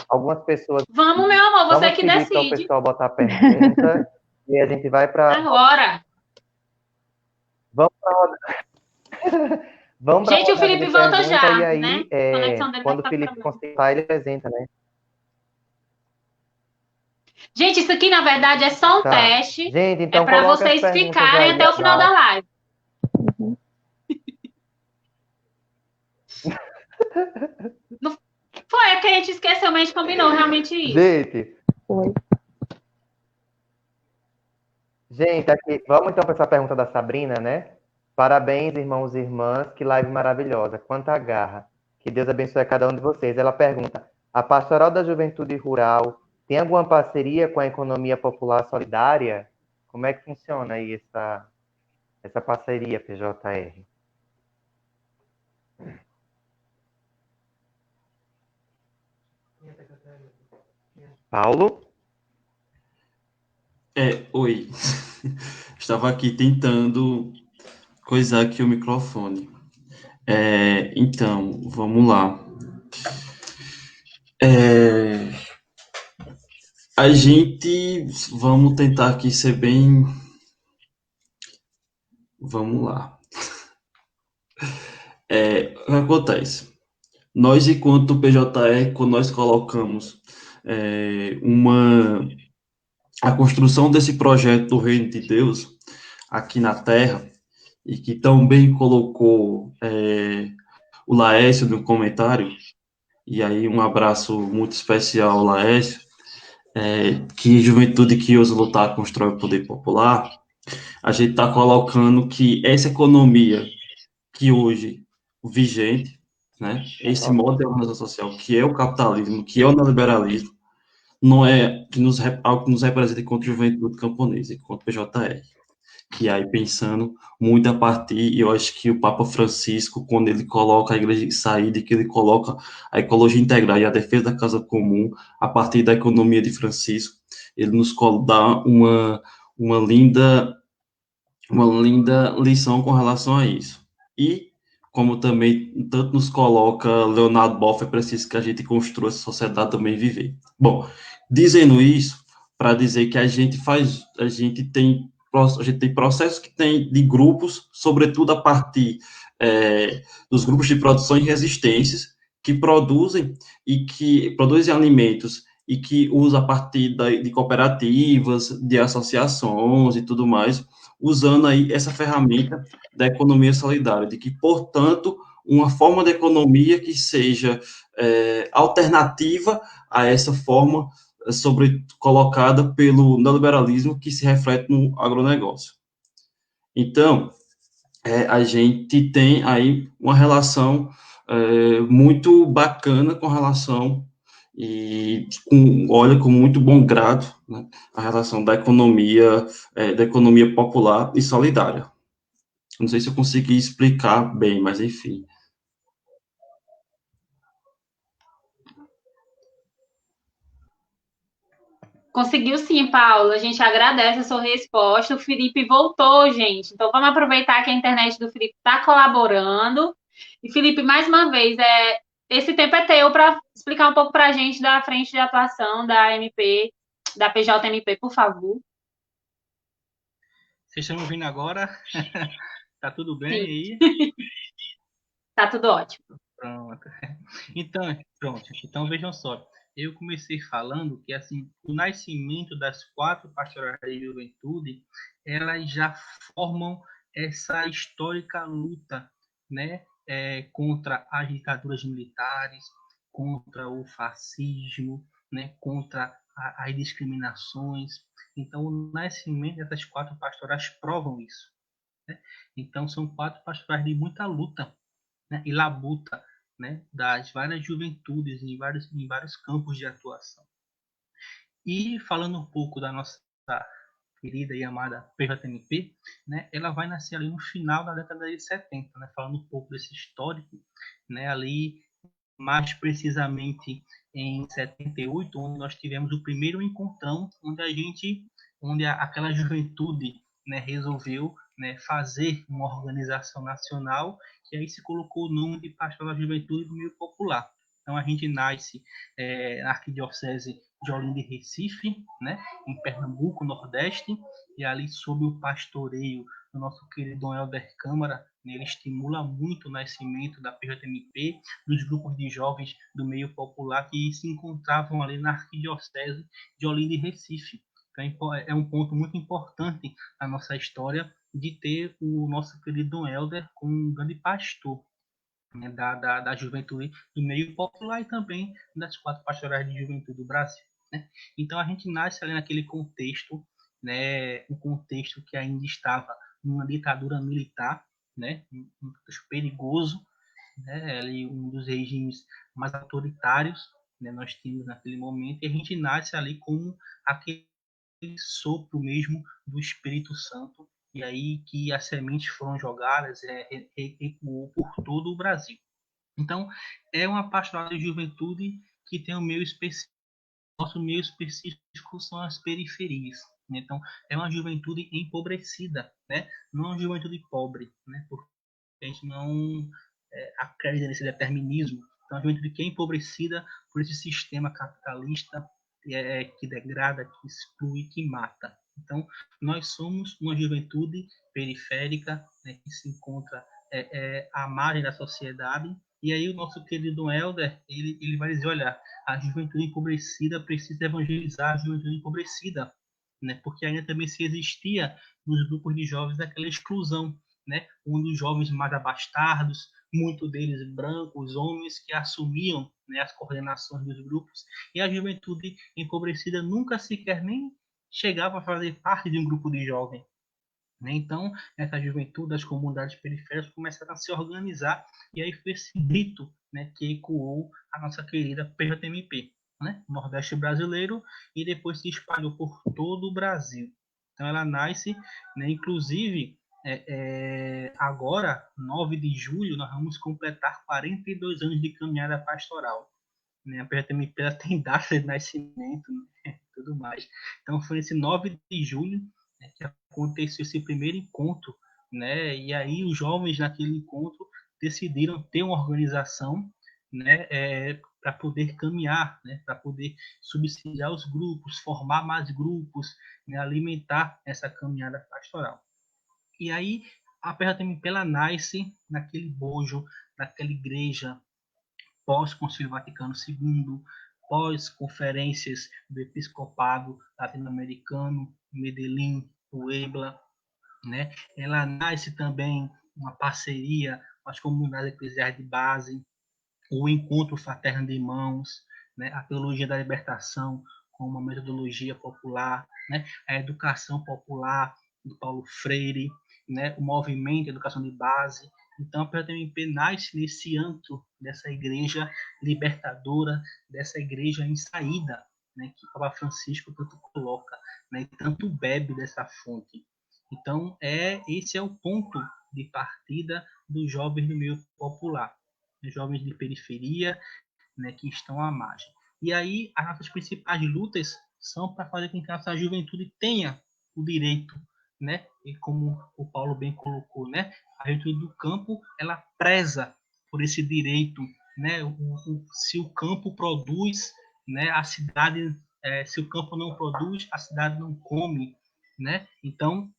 Speaker 6: Algumas pessoas...
Speaker 1: Vamos, meu amor, você que decide.
Speaker 6: Vamos pedir para o pessoal botar pergunta e a gente vai para...
Speaker 1: Agora.
Speaker 6: Vamos para a rodada... Vamos
Speaker 1: gente, o Felipe volta já,
Speaker 6: e aí,
Speaker 1: né?
Speaker 6: Quando o Felipe conseguir, ele apresenta, né?
Speaker 1: Gente, isso aqui, na verdade, é só um teste.
Speaker 6: Gente, então
Speaker 1: é para vocês ficarem até o final da live. Não foi, é que a gente esqueceu, mas a gente combinou realmente isso.
Speaker 6: Gente.
Speaker 3: Foi.
Speaker 6: Gente, aqui, vamos então para essa pergunta da Sabrina, né? Parabéns, irmãos e irmãs, que live maravilhosa, quanta garra. Que Deus abençoe a cada um de vocês. Ela pergunta, a Pastoral da Juventude Rural tem alguma parceria com a Economia Popular Solidária? Como é que funciona aí essa parceria PJR? Paulo?
Speaker 4: Oi. Estava aqui tentando coisar aqui o microfone. Então, vamos lá. A gente, vamos tentar aqui ser bem. Vamos lá. O que acontece? Nós, enquanto PJE, quando nós colocamos a construção desse projeto do Reino de Deus aqui na Terra, e que também colocou o Laércio no comentário, e aí um abraço muito especial ao Laércio, que juventude que ousa lutar constrói o poder popular. A gente está colocando que essa economia que hoje vigente, né, esse modo de organização social que é o capitalismo, que é o neoliberalismo, não é algo que nos representa enquanto juventude camponesa, enquanto PJR. Que aí pensando muito a partir, e eu acho que o Papa Francisco, quando ele coloca a igreja de saída, que ele coloca a ecologia integral e a defesa da casa comum, a partir da economia de Francisco, ele nos dá uma linda lição com relação a isso. E, como também tanto nos coloca Leonardo Boff, é preciso que a gente construa essa sociedade também viver. Bom, dizendo isso, para dizer que a gente tem processos que tem de grupos, sobretudo a partir dos grupos de produção e resistências, que produzem alimentos e que usam a partir de cooperativas, de associações e tudo mais, usando aí essa ferramenta da economia solidária, de que, portanto, uma forma de economia que seja alternativa a essa forma colocada pelo neoliberalismo que se reflete no agronegócio. Então, a gente tem aí uma relação muito bacana com relação e olha com muito bom grado, né, a relação da economia popular e solidária. Não sei se eu consegui explicar bem, mas enfim.
Speaker 1: Conseguiu sim, Paulo. A gente agradece a sua resposta. O Felipe voltou, gente. Então vamos aproveitar que a internet do Felipe está colaborando. E Felipe, mais uma vez, esse tempo é teu para explicar um pouco para a gente da frente de atuação da MP, da PJMP, por favor.
Speaker 5: Vocês estão me ouvindo agora? Tá tudo bem aí?
Speaker 1: Tá tudo ótimo.
Speaker 5: Pronto. Então, vejam só. Eu comecei falando que assim, o nascimento das 4 pastorais de juventude, elas já formam essa histórica luta, né, contra as ditaduras militares, contra o fascismo, né, contra as discriminações. Então, o nascimento dessas 4 pastorais provam isso, né? Então, são 4 pastorais de muita luta, né, e labuta, né, das várias juventudes em vários campos de atuação. E falando um pouco da nossa querida e amada PJMP, né, ela vai nascer ali no final da década de 70, né, falando um pouco desse histórico, né, ali mais precisamente em 78, onde nós tivemos o primeiro encontrão, onde aquela juventude, né, resolveu, né, fazer uma organização nacional, e aí se colocou o nome de Pastoral da Juventude do Meio Popular. Então a gente nasce na Arquidiocese de Olinda e Recife, né, em Pernambuco, Nordeste, e ali sob o pastoreio do nosso querido Dom Helder Câmara, né, ele estimula muito o nascimento da PJMP, dos grupos de jovens do meio popular que se encontravam ali na Arquidiocese de Olinda e Recife. Então, é um ponto muito importante na nossa história de ter o nosso querido Dom Helder como um grande pastor, né, da juventude do meio popular e também das 4 pastorais de juventude do Brasil, né? Então a gente nasce ali naquele contexto, né, um contexto que ainda estava numa ditadura militar, né, um contexto perigoso, né, ali um dos regimes mais autoritários, né, nós tínhamos naquele momento, e a gente nasce ali como aquele sopro mesmo do Espírito Santo, e aí que as sementes foram jogadas, ecoou por todo o Brasil. Então, é uma pastoral de juventude que tem um meio específico. Nosso meio específico são as periferias. Né? Então, é uma juventude empobrecida, né? Não uma juventude pobre, né? Porque a gente não acredita nesse determinismo. Então, a juventude que é empobrecida por esse sistema capitalista que degrada, que exclui, que mata. Então, nós somos uma juventude periférica, né, que se encontra à margem da sociedade. E aí o nosso querido Helder, ele vai dizer, olha, a juventude empobrecida precisa evangelizar a juventude empobrecida, né? Porque ainda também se existia nos grupos de jovens aquela exclusão, né? Um dos jovens mais abastados, muitos deles brancos, homens que assumiam, né, as coordenações dos grupos, e a juventude empobrecida nunca sequer nem chegava a fazer parte de um grupo de jovens. Né? Então, essa juventude das comunidades periféricas começaram a se organizar, e aí foi esse grito, né, que ecoou a nossa querida PJMP, né, Nordeste brasileiro, e depois se espalhou por todo o Brasil. Então, ela nasce, né, inclusive, agora, 9 de julho, nós vamos completar 42 anos de caminhada pastoral. Né? A PJMP tem data de nascimento, né, tudo mais. Então, foi esse 9 de julho, né, que aconteceu esse primeiro encontro, né? E aí os jovens naquele encontro decidiram ter uma organização, né, para poder caminhar, né, para poder subsidiar os grupos, formar mais grupos, né, alimentar essa caminhada pastoral. E aí a PJMP ela nasce naquele bojo, naquela igreja pós-Concílio Vaticano II, pós-conferências do Episcopado Latino-Americano, Medellín, Puebla, né? Ela nasce também uma parceria com as comunidades eclesiais de base, o encontro fraterno de irmãos, né? A teologia da libertação com uma metodologia popular, né? A educação popular do Paulo Freire, né? O movimento de educação de base. Então, a PJMP nasce nesse antro dessa igreja libertadora, dessa igreja em saída, né? Que o Papa Francisco tanto coloca, né? E tanto bebe dessa fonte. Então, esse é o ponto de partida dos jovens do meio popular, jovens de periferia, né, que estão à margem. E aí, as nossas principais lutas são para fazer com que a nossa juventude tenha o direito, né, e como o Paulo bem colocou, né, a juventude do campo, ela preza por esse direito, né, se o campo produz, né, a cidade, se o campo não produz, a cidade não come, né, então,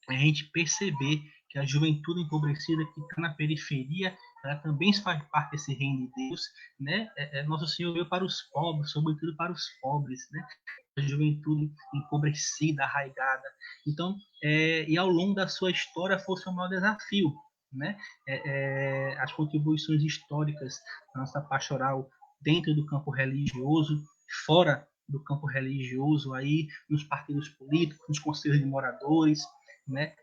Speaker 5: a gente perceber que a juventude empobrecida que está na periferia, ela também faz parte desse reino de Deus, né? Nosso Senhor veio para os pobres, sobretudo para os pobres, né? A juventude empobrecida, arraigada. Então, e ao longo da sua história foi o seu maior desafio, né? As contribuições históricas da nossa pastoral dentro do campo religioso, fora do campo religioso, aí nos partidos políticos, nos conselhos de moradores, né,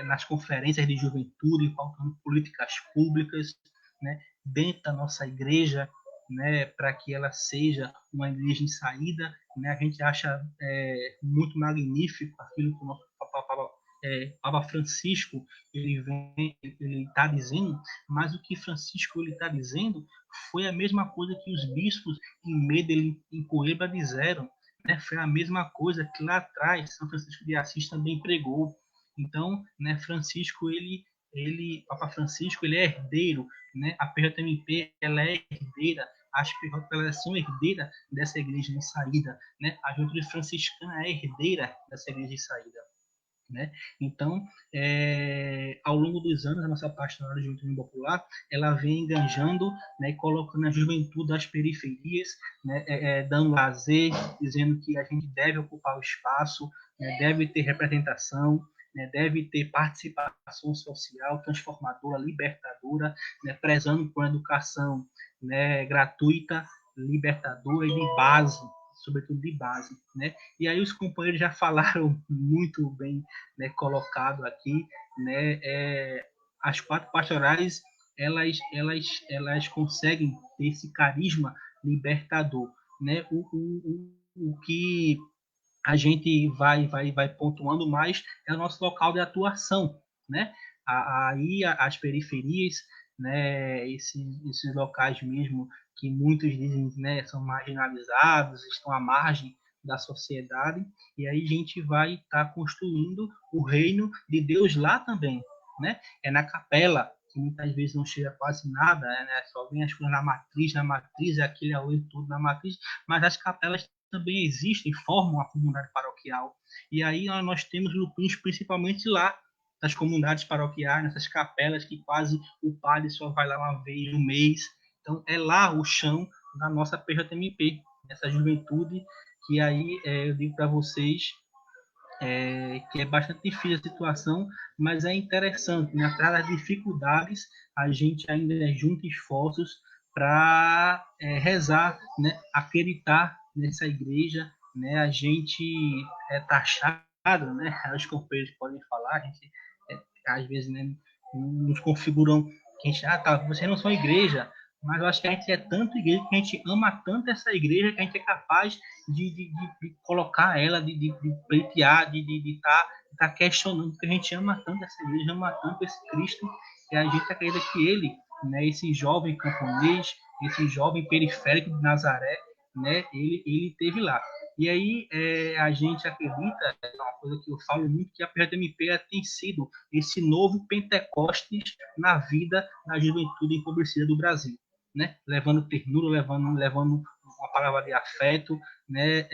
Speaker 5: nas conferências de juventude, pautando políticas públicas, né, dentro da nossa igreja, né, para que ela seja uma igreja em saída, né, a gente acha muito magnífico aquilo que o nosso Papa Francisco ele está dizendo, mas o que Francisco ele está dizendo foi a mesma coisa que os bispos em Medellín, em Puebla disseram, né? Foi a mesma coisa que lá atrás São Francisco de Assis também pregou. Então, né, Papa Francisco, ele é herdeiro, né? A PJMP, ela é herdeira, as PJ elas são herdeiras dessa igreja de saída, né? A juventude franciscana é herdeira dessa igreja de saída. Né? Então, ao longo dos anos, a nossa pastoral de juventude popular, ela vem enganjando, né, colocando a juventude das periferias, né, dando lazer, dizendo que a gente deve ocupar o espaço, né, deve ter representação, né, deve ter participação social transformadora, libertadora, né, prezando por educação, né, gratuita, libertadora e de base, sobretudo de base, né? E aí os companheiros já falaram muito bem, né, colocado aqui, né? As 4 pastorais elas conseguem ter esse carisma libertador, né? O que a gente vai pontuando mais, é o nosso local de atuação, né? Aí as periferias, né, esses locais mesmo que muitos dizem, né, são marginalizados, estão à margem da sociedade, e aí a gente vai estar construindo o reino de Deus lá também, né? É na capela, que muitas vezes não chega quase nada, né? Só vem as coisas na matriz, é aquele apoio todo na matriz, mas as capelas também existem, formam a comunidade paroquial. E aí nós temos grupinhos principalmente lá, nas comunidades paroquiais, nessas capelas que quase o padre só vai lá uma vez no mês. Então, é lá o chão da nossa PJMP, essa juventude que aí eu digo para vocês que é bastante difícil a situação, mas é interessante, né? Atrás das dificuldades, a gente ainda junta esforços para rezar, né? Acreditar nessa igreja, né? A gente é taxado, né? Os companheiros podem falar, a gente às vezes, né, nos configuram que a gente, tá, vocês não são igreja, mas eu acho que a gente é tanto igreja, que a gente ama tanto essa igreja, que a gente é capaz de colocar ela, de pleitear, de tá questionando, porque a gente ama tanto essa igreja, ama tanto esse Cristo, que a gente acredita que ele, né, esse jovem camponês, esse jovem periférico de Nazaré, né, ele teve lá. E aí a gente acredita, é uma coisa que eu falo muito, que a PJMP tem sido esse novo Pentecostes na vida da juventude empobrecida do Brasil, né? Levando ternura, levando uma palavra de afeto, né?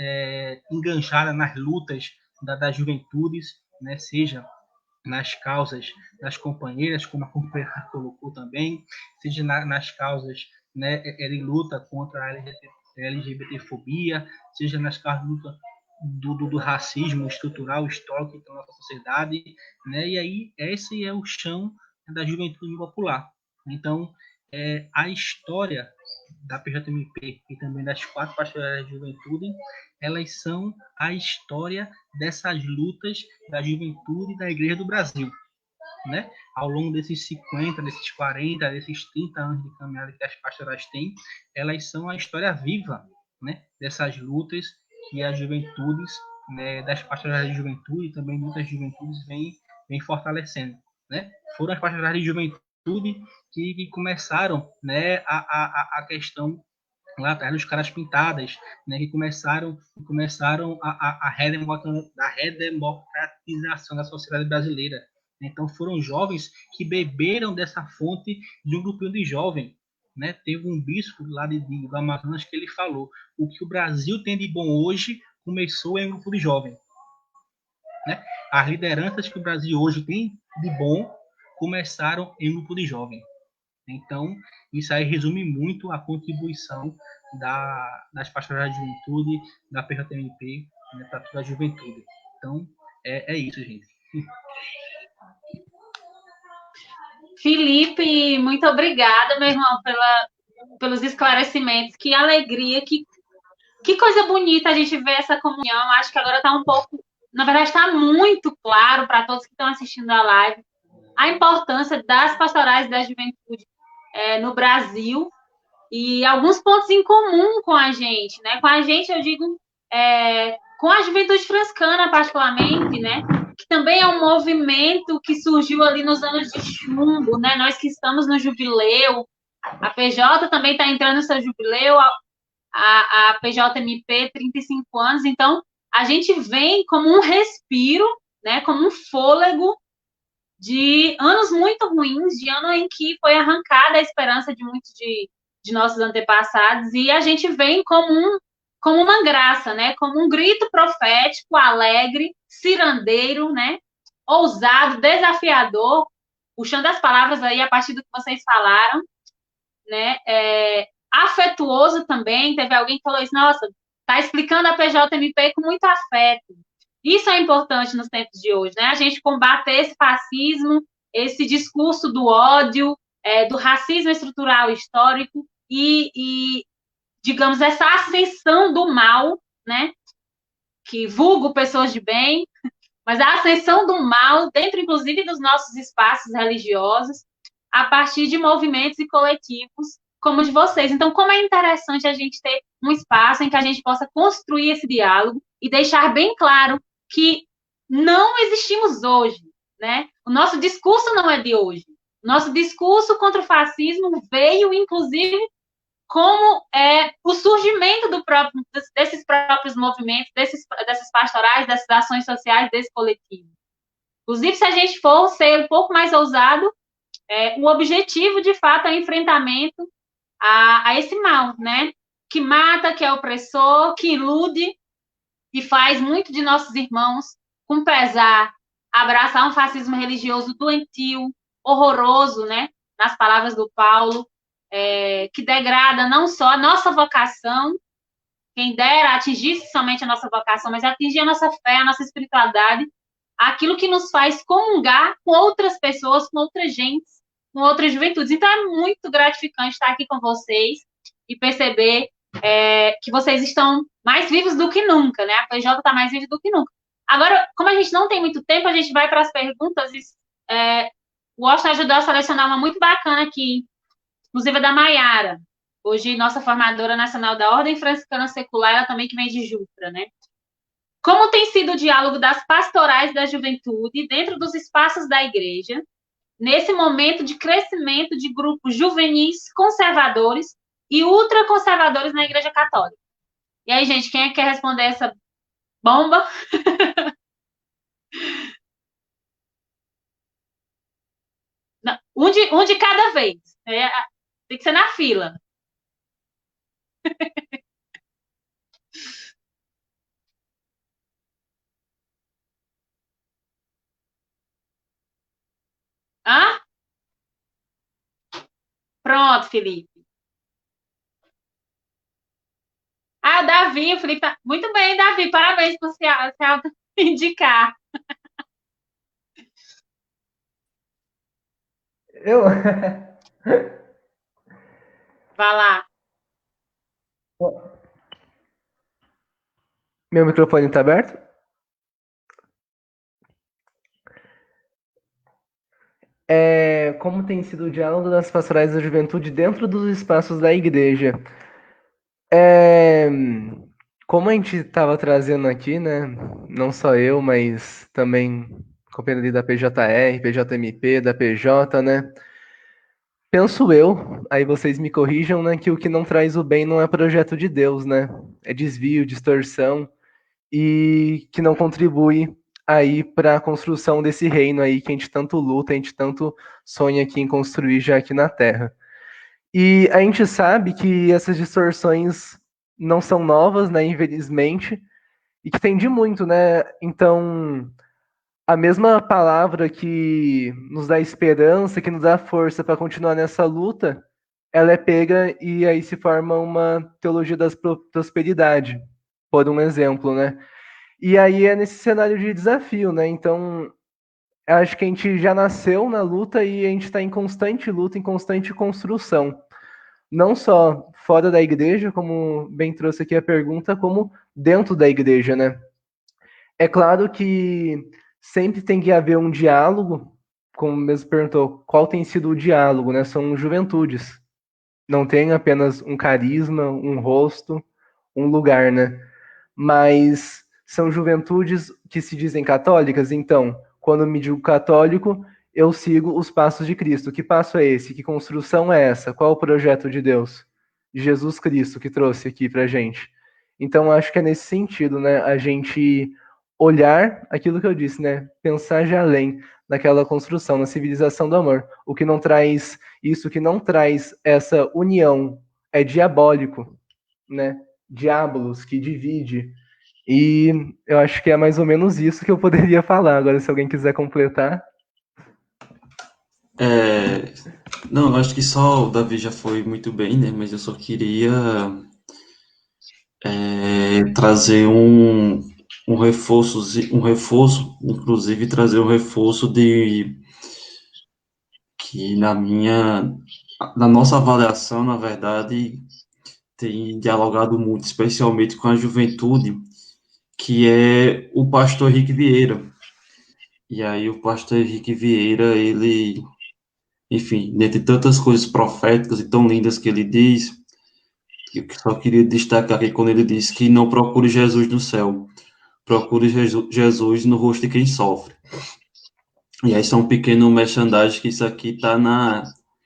Speaker 5: Enganjada nas lutas das juventudes, né? Seja nas causas das companheiras, como a companheira colocou também, seja nas causas, né? Ele luta contra a LGBTfobia, seja nas causas do racismo estrutural, histórico da nossa sociedade, né? E aí esse é o chão da juventude popular. Então, a história da PJMP e também das 4 pastorais da juventude, elas são a história dessas lutas da juventude da Igreja do Brasil, né? Ao longo desses 50, desses 40, desses 30 anos de caminhada que as pastorais têm, elas são a história viva, né, dessas lutas que as juventudes, né, das pastorais de juventude e também muitas juventudes vêm fortalecendo, né? Foram as pastorais de juventude que começaram, né, a questão lá atrás dos caras pintadas, né, que começaram a redemocratização da sociedade brasileira. Então foram jovens que beberam dessa fonte de um grupinho de jovens, né? Teve um bispo lá do Amazonas que ele falou: o que o Brasil tem de bom hoje começou em um grupo de jovens, né? As lideranças que o Brasil hoje tem de bom começaram em um grupo de jovens. Então, isso aí resume muito a contribuição das pastorais de juventude, da PJMP, né, para toda a juventude. Então, é isso, gente.
Speaker 1: Felipe, muito obrigada, meu irmão, pelos esclarecimentos. Que alegria, que coisa bonita a gente ver essa comunhão. Acho que agora está um pouco, na verdade, está muito claro para todos que estão assistindo a live a importância das pastorais da juventude no Brasil e alguns pontos em comum com a gente, né? Com a gente, eu digo, com a juventude franciscana, particularmente, né? Que também é um movimento que surgiu ali nos anos de chumbo, né? Nós que estamos no jubileu, a PJ também está entrando no seu jubileu, a PJMP, 35 anos, então a gente vem como um respiro, né? Como um fôlego de anos muito ruins, de ano em que foi arrancada a esperança de muitos de nossos antepassados, e a gente vem como uma graça, né? Como um grito profético, alegre, cirandeiro, né? Ousado, desafiador, puxando as palavras aí a partir do que vocês falaram, né? Afetuoso também, teve alguém que falou isso, nossa, tá explicando a PJMP com muito afeto. Isso é importante nos tempos de hoje, né? A gente combater esse fascismo, esse discurso do ódio, do racismo estrutural histórico e, digamos, essa ascensão do mal, né? Que vulgo pessoas de bem, mas a ascensão do mal dentro, inclusive, dos nossos espaços religiosos, a partir de movimentos e coletivos como o de vocês. Então, como é interessante a gente ter um espaço em que a gente possa construir esse diálogo, e deixar bem claro que não existimos hoje, né? O nosso discurso não é de hoje. O nosso discurso contra o fascismo veio, inclusive, como o surgimento desses próprios movimentos, dessas pastorais, dessas ações sociais, desse coletivo. Inclusive, se a gente for ser um pouco mais ousado, o objetivo, de fato, é o enfrentamento a esse mal, né? Que mata, que é opressor, que ilude e faz muito de nossos irmãos, com pesar, abraçar um fascismo religioso doentio, horroroso, né? Nas palavras do Paulo, que degrada não só a nossa vocação, quem dera atingisse somente a nossa vocação, mas atingir a nossa fé, a nossa espiritualidade, aquilo que nos faz comungar com outras pessoas, com outras gentes, com outras juventudes. Então, é muito gratificante estar aqui com vocês e perceber que vocês estão mais vivos do que nunca, né? A PJ está mais viva do que nunca. Agora, como a gente não tem muito tempo, a gente vai para as perguntas. O Washington ajudou a selecionar uma muito bacana aqui, inclusive a da Maiara, hoje nossa formadora nacional da Ordem Franciscana Secular, ela também que vem de Jufra, né? Como tem sido o diálogo das pastorais da juventude dentro dos espaços da igreja, nesse momento de crescimento de grupos juvenis conservadores e ultraconservadores na Igreja Católica? E aí, gente, quem é que quer responder essa bomba? Não, um de cada vez. Tem que ser na fila. Hã? Pronto, Felipe. Ah, o Davi, o Felipe. Muito bem, Davi. Parabéns por se indicar.
Speaker 2: Eu?
Speaker 1: Vai lá.
Speaker 2: Meu microfone está aberto? Como tem sido o diálogo das pastorais da juventude dentro dos espaços da igreja? Como a gente estava trazendo aqui, né? Não só eu, mas também companheiro da PJR, PJMP, da PJ, né? Penso eu, aí vocês me corrijam, né? Que o que não traz o bem não é projeto de Deus, né? É desvio, distorção e que não contribui aí para a construção desse reino aí que a gente tanto luta, a gente tanto sonha aqui em construir já aqui na Terra. E a gente sabe que essas distorções não são novas, né, infelizmente, e que tem de muito, né? Então, a mesma palavra que nos dá esperança, que nos dá força para continuar nessa luta, ela é pega e aí se forma uma teologia da prosperidade, por um exemplo, né? E aí é nesse cenário de desafio, né? Então, acho que a gente já nasceu na luta e a gente está em constante luta, em constante construção. Não só fora da igreja, como bem trouxe aqui a pergunta, como dentro da igreja, né? É claro que sempre tem que haver um diálogo, como mesmo perguntou, qual tem sido o diálogo, né? São juventudes. Não tem apenas um carisma, um rosto, um lugar, né? Mas são juventudes que se dizem católicas, então, quando me digo católico, eu sigo os passos de Cristo. Que passo é esse? Que construção é essa? Qual é o projeto de Deus? De Jesus Cristo que trouxe aqui pra gente. Então, acho que é nesse sentido, né? A gente olhar aquilo que eu disse, né? Pensar já além naquela construção, na civilização do amor. O que não traz isso, que não traz essa união, é diabólico, né? Diabolos, que divide. E eu acho que é mais ou menos isso que eu poderia falar. Agora, se alguém quiser completar.
Speaker 4: Não, eu acho que só o Davi já foi muito bem, né? Mas eu só queria trazer um reforço, inclusive trazer um reforço de que na nossa avaliação, na verdade, tem dialogado muito, especialmente com a juventude, que é o pastor Henrique Vieira. E aí o pastor Henrique Vieira, ele, enfim, dentre tantas coisas proféticas e tão lindas que ele diz, eu só queria destacar aqui quando ele diz que não procure Jesus no céu, procure Jesus no rosto de quem sofre. E aí são um pequeno merchandising que isso aqui está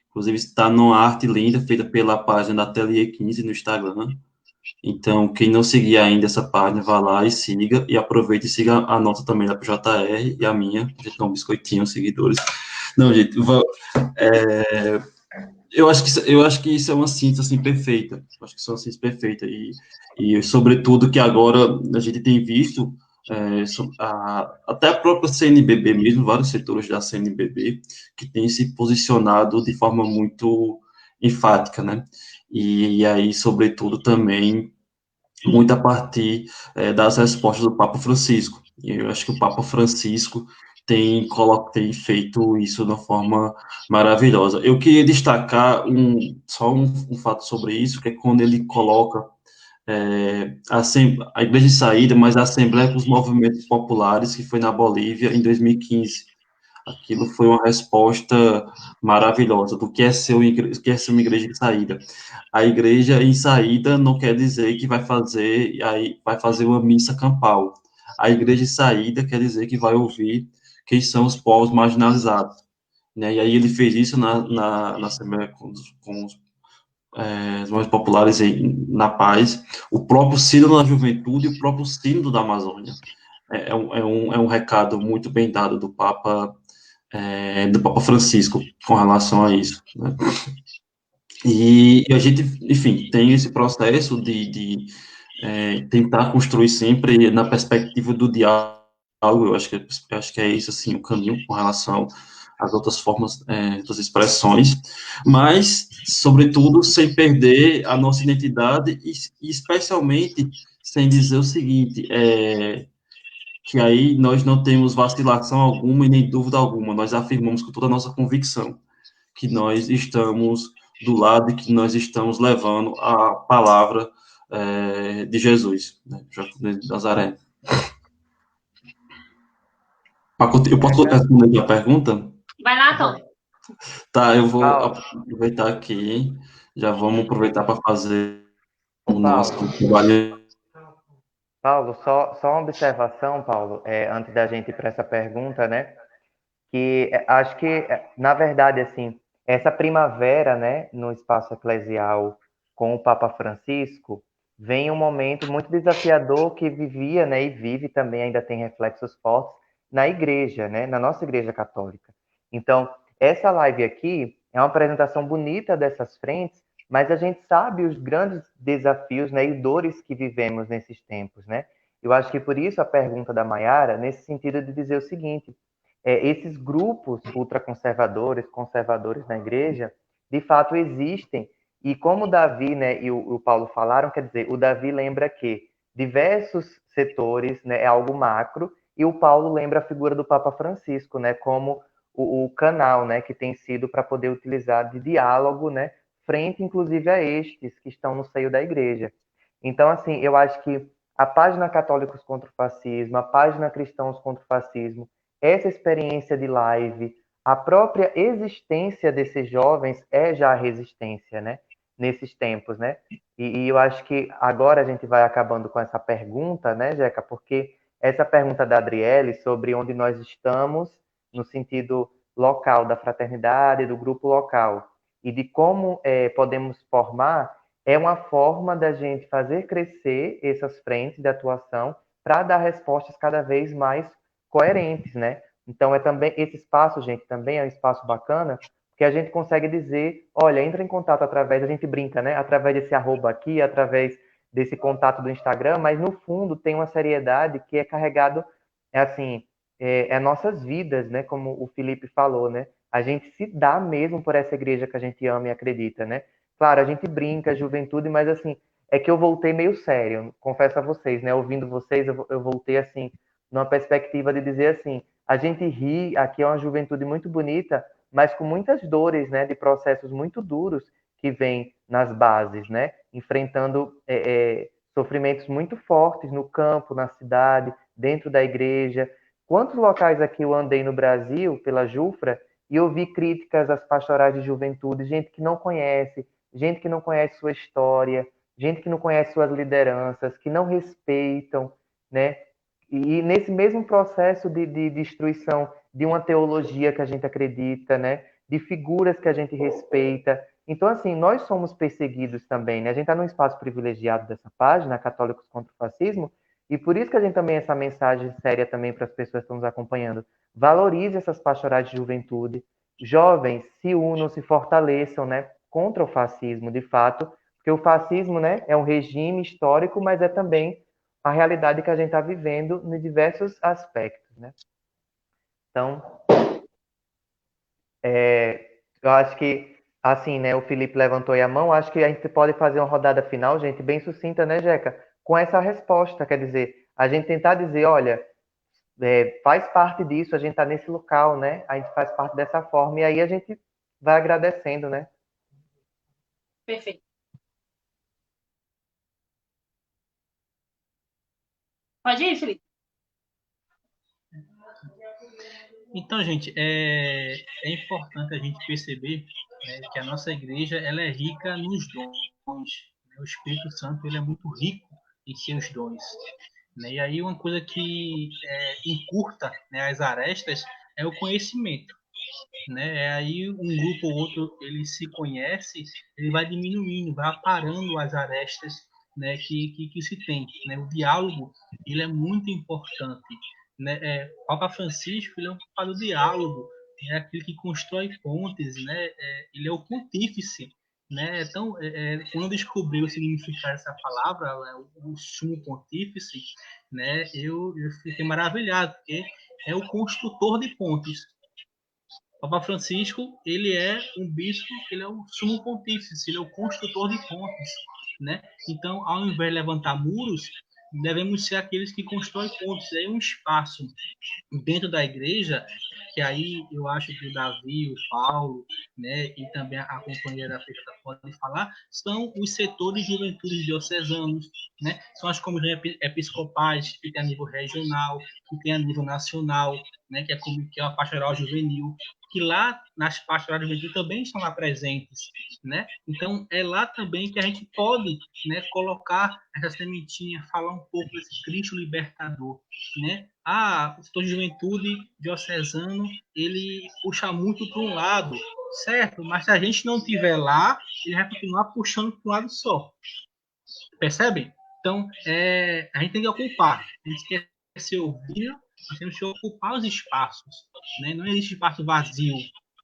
Speaker 4: inclusive está numa arte linda feita pela página da Ateliê 15 no Instagram. Então, quem não seguir ainda essa página, vá lá e siga, e aproveite e siga a nota também da PJR e a minha, a gente dá um biscoitinho, seguidores. Não, gente, eu acho que isso é uma síntese, assim, perfeita, eu acho que isso é uma síntese perfeita, e sobretudo que agora a gente tem visto, até a própria CNBB mesmo, vários setores da CNBB, que têm se posicionado de forma muito enfática, né, e aí, sobretudo, também muito a partir das respostas do Papa Francisco. E eu acho que o Papa Francisco tem feito isso de uma forma maravilhosa. Eu queria destacar um fato sobre isso, que é quando ele coloca a Igreja de Saída, mas a Assembleia com os Movimentos Populares, que foi na Bolívia em 2015. Aquilo foi uma resposta maravilhosa do que é ser uma igreja de saída. A igreja em saída não quer dizer que vai fazer uma missa campal. A igreja em saída quer dizer que vai ouvir quem são os povos marginalizados. Né? E aí ele fez isso na Assembleia com os mais populares na paz, o próprio Sínodo da Juventude e o próprio Sínodo da Amazônia. É um recado muito bem dado do Papa Francisco com relação a isso. Né? E a gente, enfim, tem esse processo de tentar construir sempre na perspectiva do diálogo. Eu acho que é isso, assim, o caminho com relação às outras formas das expressões, mas, sobretudo, sem perder a nossa identidade e especialmente sem dizer o seguinte, que aí nós não temos vacilação alguma e nem dúvida alguma, nós afirmamos com toda a nossa convicção que nós estamos do lado e que nós estamos levando a palavra de Jesus, né, de Nazaré. Eu posso responder a pergunta?
Speaker 1: Vai lá, Tom.
Speaker 4: Tá, eu vou aproveitar aqui, já vamos aproveitar para fazer o nosso trabalho.
Speaker 6: Paulo, só uma observação, Paulo, antes da gente ir para essa pergunta, né? Que acho que, na verdade, assim, essa primavera, né, no espaço eclesial com o Papa Francisco, vem um momento muito desafiador que vivia, né, e vive também, ainda tem reflexos fortes na igreja, né, na nossa igreja católica. Então, essa live aqui é uma apresentação bonita dessas frentes, mas a gente sabe os grandes desafios, né, e dores que vivemos nesses tempos, né? Eu acho que por isso a pergunta da Maiara, nesse sentido de dizer o seguinte: esses grupos ultraconservadores, conservadores na igreja, de fato existem. E como o Davi, né, e o Paulo falaram, quer dizer, o Davi lembra que diversos setores, né, é algo macro, e o Paulo lembra a figura do Papa Francisco, né, como o canal, né, que tem sido para poder utilizar de diálogo, né, frente inclusive a estes que estão no seio da igreja. Então, assim, eu acho que a página Católicos contra o Fascismo, a página Cristãos contra o Fascismo, essa experiência de live, a própria existência desses jovens é já a resistência, né? Nesses tempos, né? E eu acho que agora a gente vai acabando com essa pergunta, né, Jeca? Porque essa pergunta da Adriele sobre onde nós estamos no sentido local da fraternidade, do grupo local, e de como podemos formar, é uma forma da gente fazer crescer essas frentes de atuação para dar respostas cada vez mais coerentes, né? Então, também esse espaço, gente, também é um espaço bacana, porque a gente consegue dizer, olha, entra em contato através, a gente brinca, né? Através desse arroba aqui, através desse contato do Instagram, mas no fundo tem uma seriedade que é carregado, assim, nossas vidas, né? Como o Felipe falou, né? A gente se dá mesmo por essa igreja que a gente ama e acredita, né? Claro, a gente brinca, juventude, mas assim, é que eu voltei meio sério, confesso a vocês, né? Ouvindo vocês, eu voltei assim, numa perspectiva de dizer assim, a gente ri, aqui é uma juventude muito bonita, mas com muitas dores, né? De processos muito duros que vêm nas bases, né? Enfrentando sofrimentos muito fortes no campo, na cidade, dentro da igreja. Quantos locais aqui eu andei no Brasil, pela Jufra, e ouvi críticas às pastorais de juventude, gente que não conhece sua história, gente que não conhece suas lideranças, que não respeitam, né? E nesse mesmo processo de destruição de uma teologia que a gente acredita, né? De figuras que a gente respeita. Então, assim, nós somos perseguidos também, né? A gente está num espaço privilegiado dessa página, Católicos contra o Fascismo, e por isso que a gente também, essa mensagem séria também para as pessoas que estão nos acompanhando. Valorize essas pastorais de juventude. Jovens, se unam, se fortaleçam, né? Contra o fascismo, de fato, porque o fascismo, né? É um regime histórico, mas é também a realidade que a gente está vivendo em diversos aspectos, né? Então, eu acho que, assim, né, o Felipe levantou aí a mão, acho que a gente pode fazer uma rodada final, gente, bem sucinta, né, Jeca? Com essa resposta, quer dizer, a gente tentar dizer, olha, faz parte disso, a gente está nesse local, né? A gente faz parte dessa forma, e aí a gente vai agradecendo, né?
Speaker 1: Perfeito. Pode ir, Felipe.
Speaker 5: Então, gente, é importante a gente perceber, né, que a nossa igreja ela é rica nos dons. Né? O Espírito Santo ele é muito rico em seus dons. Né? E aí uma coisa que encurta, né, as arestas é o conhecimento. Né? Aí um grupo ou outro ele se conhece, ele vai diminuindo, vai aparando as arestas, né, que se tem. Né? O diálogo ele é muito importante. Né? Papa Francisco ele é um papa do diálogo, é aquele que constrói pontes, né? Ele é o pontífice. Né? Então, quando eu descobri o significado dessa palavra, o sumo pontífice, né? Eu fiquei maravilhado, porque é o construtor de pontes. Papa Francisco, ele é um bispo, ele é o sumo pontífice, ele é o construtor de pontes, né? Então, ao invés de levantar muros, devemos ser aqueles que constroem pontes. Aí um espaço dentro da igreja, que aí eu acho que o Davi, o Paulo, né, e também a companheira da PJ pode falar, são os setores de juventude diocesanos, né? São as comunidades episcopais que tem a nível regional, que tem a nível nacional, né, que é a pastoral juvenil, que lá nas pastorais de juventude também estão lá presentes, né? Então é lá também que a gente pode, né, colocar essa sementinha, falar um pouco desse Cristo libertador, né? O setor de juventude diocesano ele puxa muito para um lado, certo? Mas se a gente não tiver lá, ele vai continuar puxando para um lado só. Percebe? Então, a gente tem que ocupar. A gente quer ser ouvido, nós temos que ocupar os espaços. Né? Não existe espaço vazio.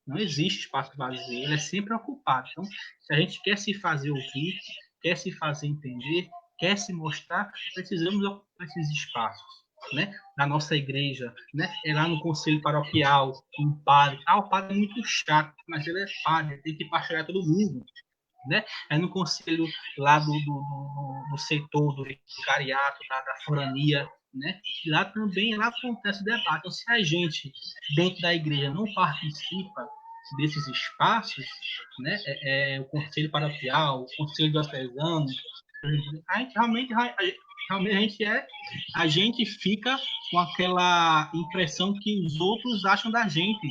Speaker 5: Não existe espaço vazio. Ele é sempre ocupado. Então, se a gente quer se fazer ouvir, quer se fazer entender, quer se mostrar, precisamos ocupar esses espaços. Né? Na nossa igreja, né? É lá no conselho paroquial, um padre. O padre é muito chato, mas ele é padre, tem que pastorear todo mundo. Né? É no conselho lá do setor do vicariato, da forania, né? E lá também acontece debate. Então, se a gente, dentro da igreja, não participa desses espaços, né? O conselho paroquial, o conselho diocesano, a gente realmente a gente fica com aquela impressão que os outros acham da gente,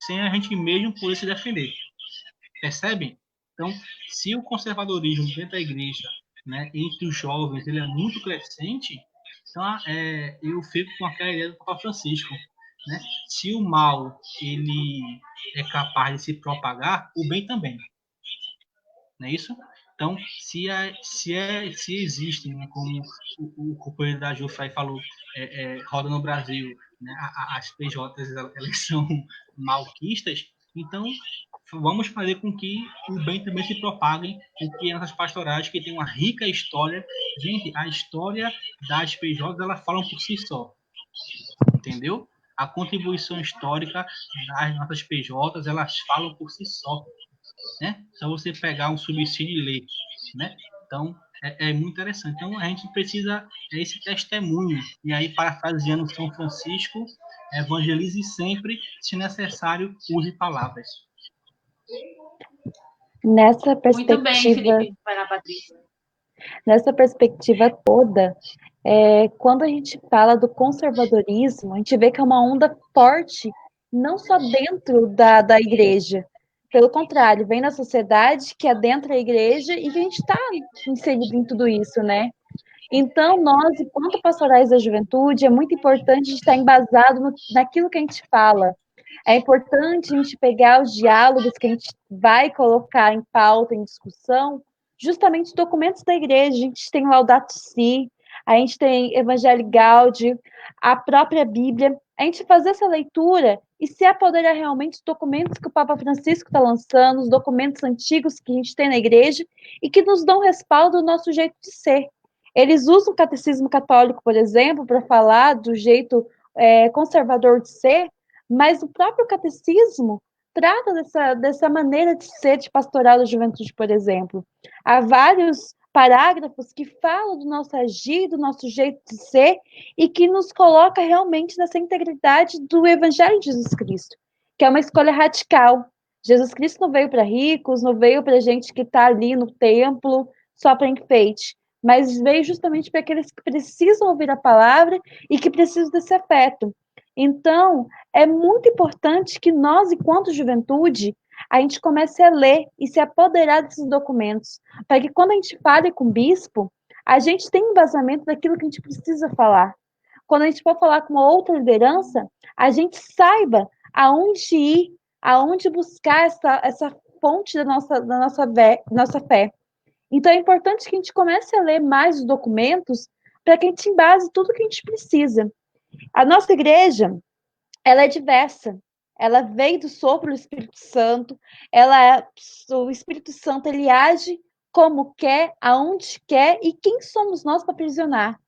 Speaker 5: sem a gente mesmo poder se defender. Percebem? Então, se o conservadorismo dentro da igreja, né, entre os jovens, ele é muito crescente, então eu fico com aquela ideia do Papa Francisco. Né? Se o mal ele é capaz de se propagar, o bem também. Não é isso? Então, se existem, né, como o companheiro da Jufra falou, roda no Brasil, né, as PJs elas são malquistas, então vamos fazer com que o bem também se propague, com que essas pastorais que têm uma rica história, gente, a história das PJs elas falam por si só, entendeu? A contribuição histórica das nossas PJs elas falam por si só. Né? Só você pegar um subsídio e ler, né? Então, é muito interessante. Então, a gente precisa esse testemunho. E aí, parafraseando São Francisco, evangelize sempre, se necessário, use palavras.
Speaker 3: Nessa
Speaker 1: Muito bem,
Speaker 3: perspectiva,
Speaker 1: Felipe. Vai lá, Patrícia.
Speaker 3: nessa perspectiva toda, quando a gente fala do conservadorismo, a gente vê que é uma onda forte, não só dentro da igreja, pelo contrário, vem na sociedade, que adentra a igreja e que a gente está inserido em tudo isso, né? Então, nós, enquanto pastorais da juventude, é muito importante a gente estar embasado naquilo que a gente fala. É importante a gente pegar os diálogos que a gente vai colocar em pauta, em discussão, justamente documentos da igreja. A gente tem Laudato Si, a gente tem Evangelii Gaudium, a própria Bíblia. A gente fazer essa leitura e se apoderar realmente dos documentos que o Papa Francisco está lançando, os documentos antigos que a gente tem na igreja e que nos dão respaldo do nosso jeito de ser. Eles usam o catecismo católico, por exemplo, para falar do jeito conservador de ser, mas o próprio catecismo trata dessa maneira de ser de pastoral da juventude, por exemplo. Há vários parágrafos que falam do nosso agir, do nosso jeito de ser, e que nos coloca realmente nessa integridade do Evangelho de Jesus Cristo, que é uma escolha radical. Jesus Cristo não veio para ricos, não veio para gente que está ali no templo só para enfeite, mas veio justamente para aqueles que precisam ouvir a palavra e que precisam desse afeto. Então, é muito importante que nós, enquanto juventude, a gente comece a ler e se apoderar desses documentos, para que quando a gente fale com o bispo, a gente tenha embasamento daquilo que a gente precisa falar. Quando a gente for falar com uma outra liderança, a gente saiba aonde ir, aonde buscar essa fonte da nossa fé. Então, é importante que a gente comece a ler mais os documentos para que a gente embase tudo que a gente precisa. A nossa igreja, ela é diversa. Ela veio do sopro do Espírito Santo. O Espírito Santo, ele age como quer, aonde quer, e quem somos nós para aprisionar?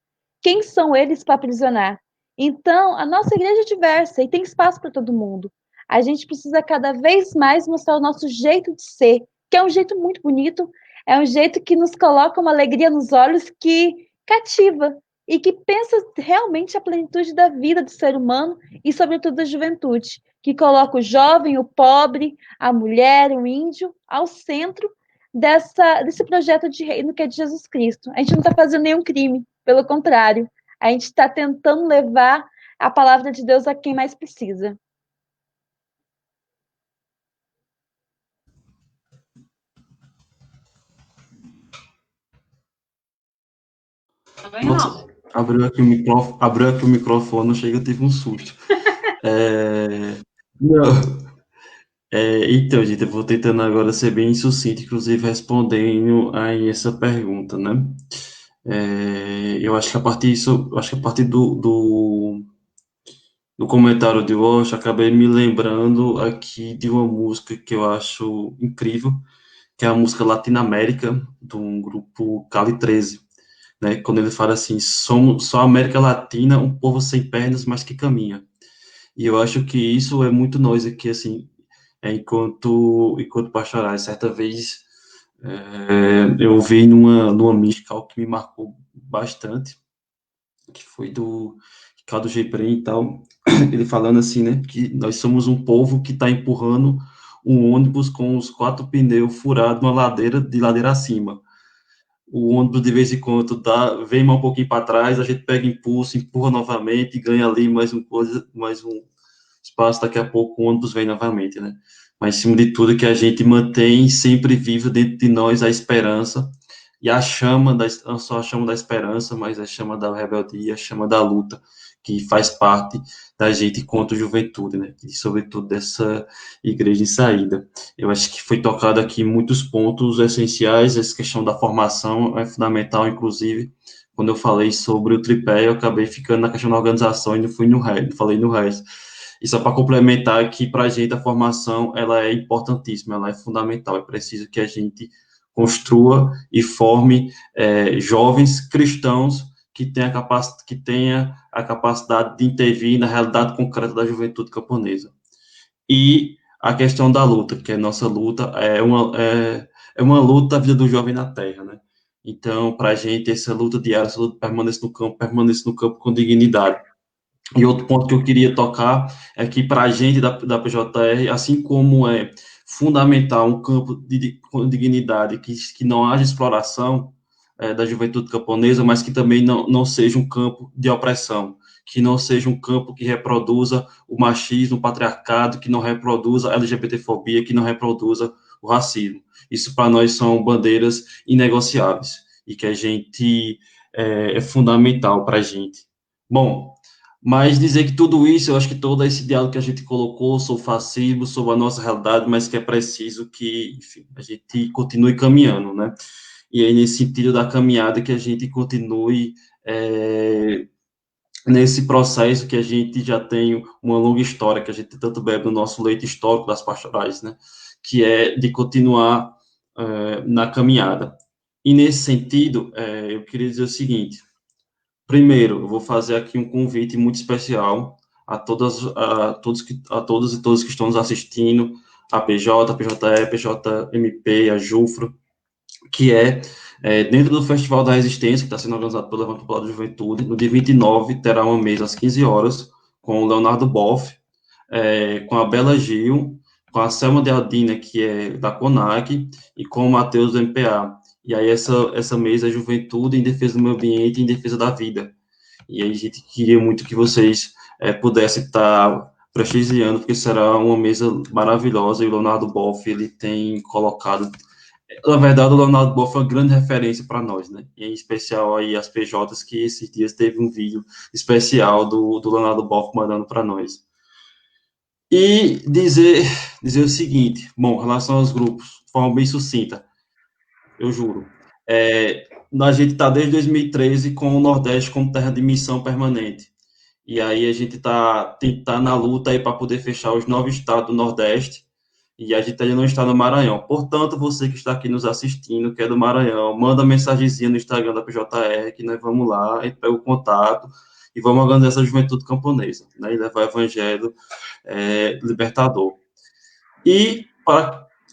Speaker 3: Quem são eles para aprisionar? Então, a nossa igreja é diversa e tem espaço para todo mundo. A gente precisa cada vez mais mostrar o nosso jeito de ser, que é um jeito muito bonito, é um jeito que nos coloca uma alegria nos olhos que cativa e que pensa realmente a plenitude da vida do ser humano e, sobretudo, da juventude, que coloca o jovem, o pobre, a mulher, o índio ao centro desse projeto de reino que é de Jesus Cristo. A gente não está fazendo nenhum crime, pelo contrário, a gente está tentando levar a palavra de Deus a quem mais precisa.
Speaker 4: Nossa, abriu aqui o microfone, chega, eu tive um susto. Não. Então, gente, eu vou tentando agora ser bem sucinto, inclusive respondendo aí essa pergunta, né? Eu acho que a partir do comentário de hoje, acabei me lembrando aqui de uma música que eu acho incrível, que é a música Latinoamérica, de um grupo Cali 13, né? Quando ele fala assim, somos só América Latina, um povo sem pernas, mas que caminha. E eu acho que isso é muito nós aqui, assim, enquanto pastorais. Certa vez eu vi numa mística algo que me marcou bastante, que foi do Ricardo Gebrim e tal, ele falando assim, né, que nós somos um povo que está empurrando um ônibus com os 4 pneus furados numa ladeira, de ladeira acima. O ônibus, de vez em quando, vem um pouquinho para trás, a gente pega impulso, empurra novamente, ganha ali mais um espaço, daqui a pouco o ônibus vem novamente, né? Mas, acima de tudo, que a gente mantém sempre vivo dentro de nós a esperança, e a chama, não só a chama da esperança, mas a chama da rebeldia, a chama da luta, que faz parte da gente enquanto juventude, né? E, sobretudo, dessa igreja em saída. Eu acho que foi tocado aqui muitos pontos essenciais, essa questão da formação é fundamental, inclusive, quando eu falei sobre o tripé, eu acabei ficando na questão da organização e não falei no resto. E só para complementar aqui, para a gente a formação, ela é importantíssima, ela é fundamental, é preciso que a gente construa e forme jovens cristãos que tenha a capacidade de intervir na realidade concreta da juventude camponesa. E a questão da luta, que é nossa luta, é uma luta da vida do jovem na terra, né? Então, para a gente, essa luta diária, essa luta permanece no campo com dignidade. E outro ponto que eu queria tocar é que, para a gente da PJR, assim como é fundamental um campo com dignidade, que não haja exploração da juventude camponesa, mas que também não seja um campo de opressão, que não seja um campo que reproduza o machismo, o patriarcado, que não reproduza a LGBTfobia, que não reproduza o racismo. Isso, para nós, são bandeiras inegociáveis, e que a gente é fundamental para a gente. Bom, mas dizer que tudo isso, eu acho que todo esse diálogo que a gente colocou sobre o fascismo, sobre a nossa realidade, mas que é preciso que, enfim, a gente continue caminhando, né? E aí, nesse sentido da caminhada, que a gente continue nesse processo que a gente já tem uma longa história, que a gente tanto bebe no nosso leite histórico das pastorais, né? Que é de continuar na caminhada. E nesse sentido, eu queria dizer o seguinte: primeiro, eu vou fazer aqui um convite muito especial a todos e todas que estão nos assistindo, a PJ, a PJE, a PJMP, a JUFRO, que dentro do Festival da Resistência, que está sendo organizado pelo Levantamento Popular da Juventude, no dia 29, terá uma mesa às 15 horas, com o Leonardo Boff, com a Bela Gil, com a Selma de Aldina, que é da CONAC, e com o Matheus do MPA. E aí essa mesa é Juventude em Defesa do Meio Ambiente e em Defesa da Vida. E aí a gente queria muito que vocês pudessem estar prestigiando, porque será uma mesa maravilhosa, e o Leonardo Boff, ele tem colocado... Na verdade, o Leonardo Boff é uma grande referência para nós, né? E em especial aí as PJs, que esses dias teve um vídeo especial do Leonardo Boff mandando para nós. E dizer o seguinte, bom, em relação aos grupos, de forma bem sucinta, eu juro, a gente está desde 2013 com o Nordeste como terra de missão permanente. E aí a gente tá na luta aí para poder fechar os 9 estados do Nordeste, e a gente ainda não está no Maranhão. Portanto, você que está aqui nos assistindo, que é do Maranhão, manda mensagenzinha no Instagram da PJR, que nós vamos lá, a gente pega o contato, e vamos organizar essa juventude camponesa, né, e levar o evangelho libertador. E,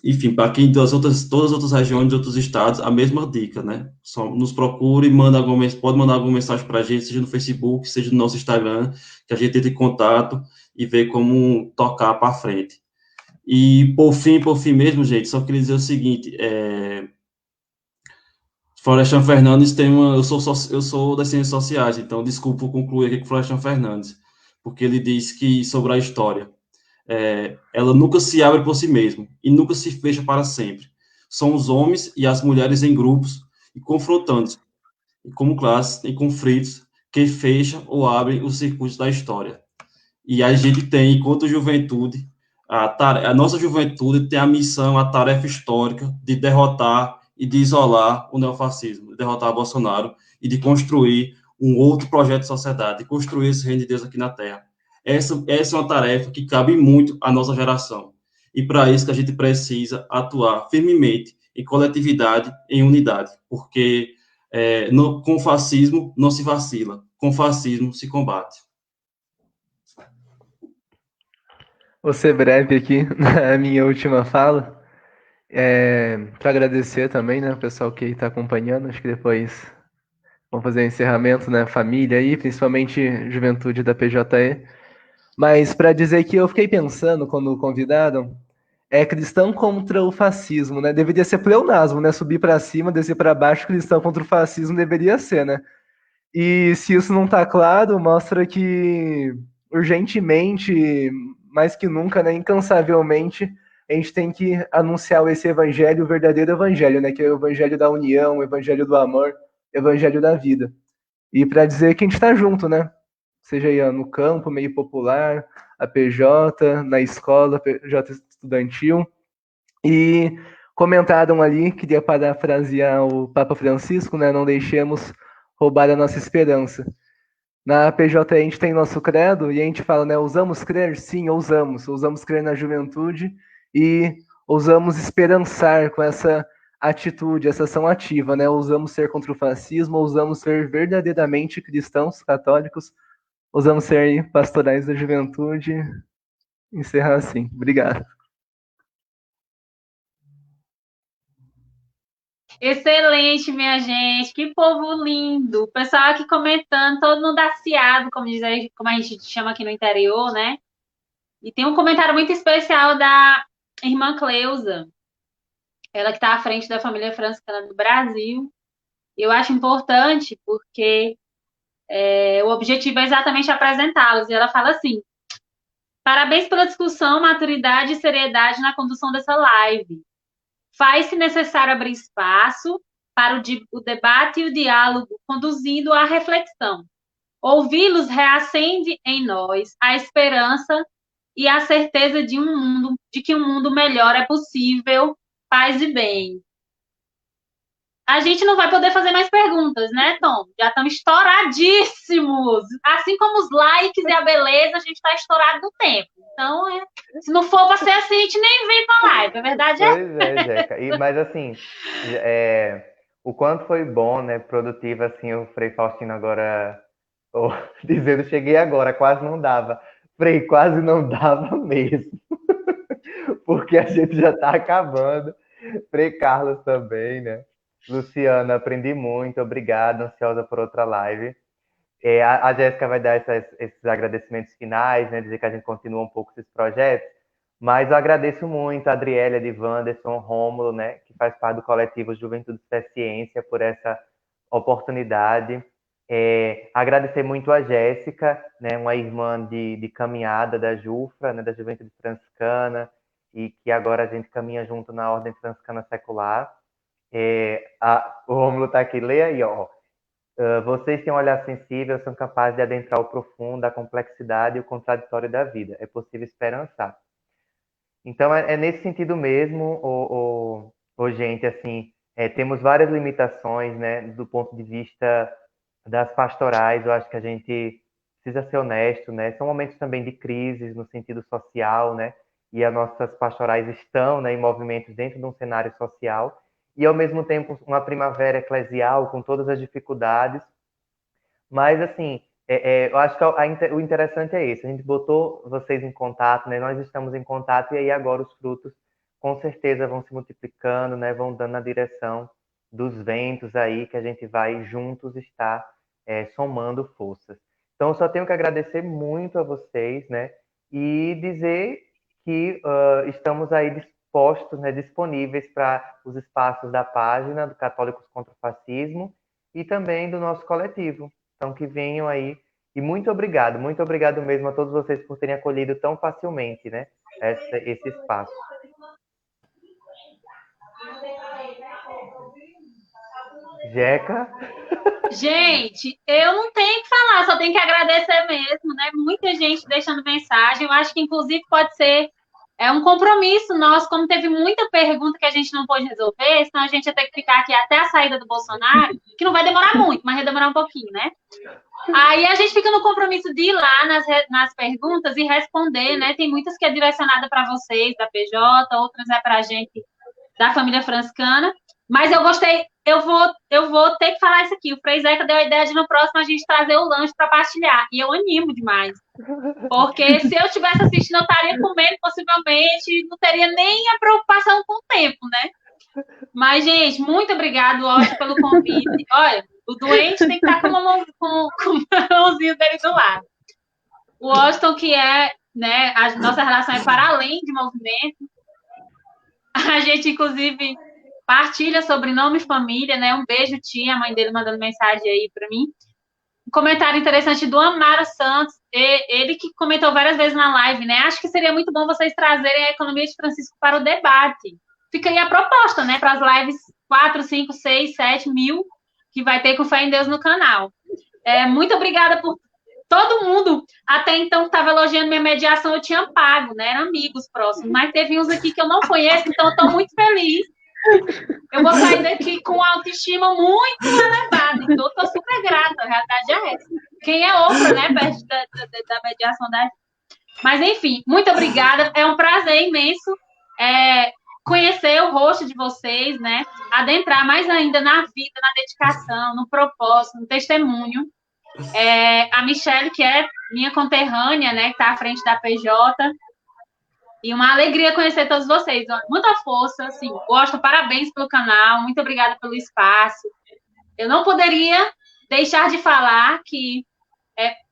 Speaker 4: enfim, para quem todas as outras regiões de outros estados, a mesma dica, né? Só nos procure, pode mandar alguma mensagem para a gente, seja no Facebook, seja no nosso Instagram, que a gente entre em contato e vê como tocar para frente. E, por fim mesmo, gente, só queria dizer o seguinte, Florestan Fernandes tem uma... Eu sou das ciências sociais, então, desculpa concluir aqui com Florestan Fernandes, porque ele diz que, sobre a história, ela nunca se abre por si mesma e nunca se fecha para sempre. São os homens e as mulheres em grupos e confrontando, e como classe, em conflitos, que fecham ou abrem os circuitos da história. E a gente tem, enquanto juventude, a nossa juventude tem a missão, a tarefa histórica de derrotar e de isolar o neofascismo, de derrotar Bolsonaro e de construir um outro projeto de sociedade, de construir esse reino de Deus aqui na Terra. Essa é uma tarefa que cabe muito à nossa geração. E para isso que a gente precisa atuar firmemente em coletividade, em unidade, porque com fascismo não se vacila, com fascismo se combate.
Speaker 2: Vou ser breve aqui na minha última fala, para agradecer também, né, o pessoal que está acompanhando. Acho que depois vamos fazer o encerramento, né, família aí, principalmente juventude da PJE. Mas para dizer que eu fiquei pensando quando convidaram, cristão contra o fascismo, né? Deveria ser pleonasmo, né? Subir para cima, descer para baixo, cristão contra o fascismo deveria ser, né? E se isso não está claro, mostra que urgentemente, mais que nunca, né, incansavelmente, a gente tem que anunciar esse evangelho, o verdadeiro evangelho, né? Que é o evangelho da união, o evangelho do amor, o evangelho da vida. E para dizer que a gente está junto, né? Seja aí no campo, meio popular, a PJ, na escola, PJ estudantil. E comentaram ali, queria parafrasear o Papa Francisco, né? Não deixemos roubar a nossa esperança. Na PJ a gente tem nosso credo e a gente fala, né? Ousamos crer? Sim, ousamos. Ousamos crer na juventude e ousamos esperançar com essa atitude, essa ação ativa, né? Ousamos ser contra o fascismo, ousamos ser verdadeiramente cristãos, católicos, ousamos ser pastorais da juventude. Encerrar assim. Obrigado.
Speaker 1: Excelente, minha gente. Que povo lindo. O pessoal aqui comentando, todo mundo aciado, como a gente chama aqui no interior, né? E tem um comentário muito especial da irmã Cleusa, ela que está à frente da família franciscana do Brasil. Eu acho importante porque o objetivo é exatamente apresentá-los. E ela fala assim: parabéns pela discussão, maturidade e seriedade na condução dessa live. Faz-se necessário abrir espaço para o debate e o diálogo, conduzindo à reflexão. Ouvi-los reacende em nós a esperança e a certeza de que um mundo melhor é possível, paz e bem. A gente não vai poder fazer mais perguntas, né, Tom? Já estamos estouradíssimos. Assim como os likes e a beleza, a gente está estourado no tempo. Então, se não for para ser assim, a gente nem vem para live. A verdade é.
Speaker 6: Pois é, Jeca. Mas assim, o quanto foi bom, né? Produtivo, assim, o Frei Faustino agora dizendo, cheguei agora, quase não dava. Frei, quase não dava mesmo. Porque a gente já está acabando. Frei Carlos também, né? Luciana, aprendi muito, obrigado, ansiosa por outra live. A Jéssica vai dar esses agradecimentos finais, né? Dizer que a gente continua um pouco esses projetos. Mas eu agradeço muito a Adriele, a Wanderson, Rômulo, né? Que faz parte do coletivo Juventude Fé Ciência, por essa oportunidade. Agradecer muito a Jéssica, né? Uma irmã de caminhada da JUFRA, né? Da Juventude Franciscana, e que agora a gente caminha junto na Ordem Franciscana Secular. O Rômulo está aqui, leia aí, ó. Vocês têm um olhar sensível, são capazes de adentrar o profundo, a complexidade e o contraditório da vida. É possível esperançar. Então, é nesse sentido mesmo, gente, assim, temos várias limitações, né, do ponto de vista das pastorais. Eu acho que a gente precisa ser honesto, né? São momentos também de crises no sentido social, né? E as nossas pastorais estão, né, em movimentos dentro de um cenário social, e ao mesmo tempo uma primavera eclesial com todas as dificuldades. Mas assim, eu acho que o interessante é esse, a gente botou vocês em contato, né? Nós estamos em contato, e aí agora os frutos com certeza vão se multiplicando, né? Vão dando na direção dos ventos aí, que a gente vai juntos estar somando forças. Então eu só tenho que agradecer muito a vocês, né? E dizer que estamos aí dispostos, né, disponíveis para os espaços da página do Católicos contra o Fascismo e também do nosso coletivo. Então, que venham aí. E muito obrigado mesmo a todos vocês por terem acolhido tão facilmente, né, esse espaço. Jeca?
Speaker 1: Gente, eu não tenho o que falar, só tenho que agradecer mesmo, né? Muita gente deixando mensagem. Eu acho que, inclusive, pode ser um compromisso nosso, como teve muita pergunta que a gente não pôde resolver, senão a gente ia ter que ficar aqui até a saída do Bolsonaro, que não vai demorar muito, mas vai demorar um pouquinho, né? Aí a gente fica no compromisso de ir lá nas perguntas e responder, né? Tem muitas que é direcionada para vocês, da PJ, outras é para a gente da família franciscana. Mas eu gostei, eu vou ter que falar isso aqui. O Frei Zeca deu a ideia de no próximo a gente trazer o lanche para partilhar. E eu animo demais. Porque se eu estivesse assistindo, eu estaria comendo, possivelmente, não teria nem a preocupação com o tempo, né? Mas, gente, muito obrigado, Washington, pelo convite. Olha, o doente tem que estar com a mãozinha dele do lado. O Washington, que né, a nossa relação é para além de movimento. A gente, inclusive, partilha sobrenome e família, né? Um beijo, tia, a mãe dele mandando mensagem aí para mim. Um comentário interessante do Amaro Santos, ele que comentou várias vezes na live, né? Acho que seria muito bom vocês trazerem a economia de Francisco para o debate. Fica aí a proposta, né? Para as lives 4, 5, 6, 7 mil que vai ter com Fé em Deus no canal. Muito obrigada por todo mundo. Até então, que estava elogiando minha mediação, eu tinha pago, né? Eram amigos próximos. Mas teve uns aqui que eu não conheço, então eu estou muito feliz. Eu vou sair daqui com autoestima muito elevada. Então, eu estou super grata. A realidade é essa. Quem é outra, né? Perto da mediação da... Mas, enfim, muito obrigada. É um prazer imenso conhecer o rosto de vocês, né? Adentrar mais ainda na vida, na dedicação, no propósito, no testemunho. A Michelle, que é minha conterrânea, né? Que está à frente da PJ. E uma alegria conhecer todos vocês. Muita força, assim. Gosto, parabéns pelo canal. Muito obrigada pelo espaço. Eu não poderia deixar de falar que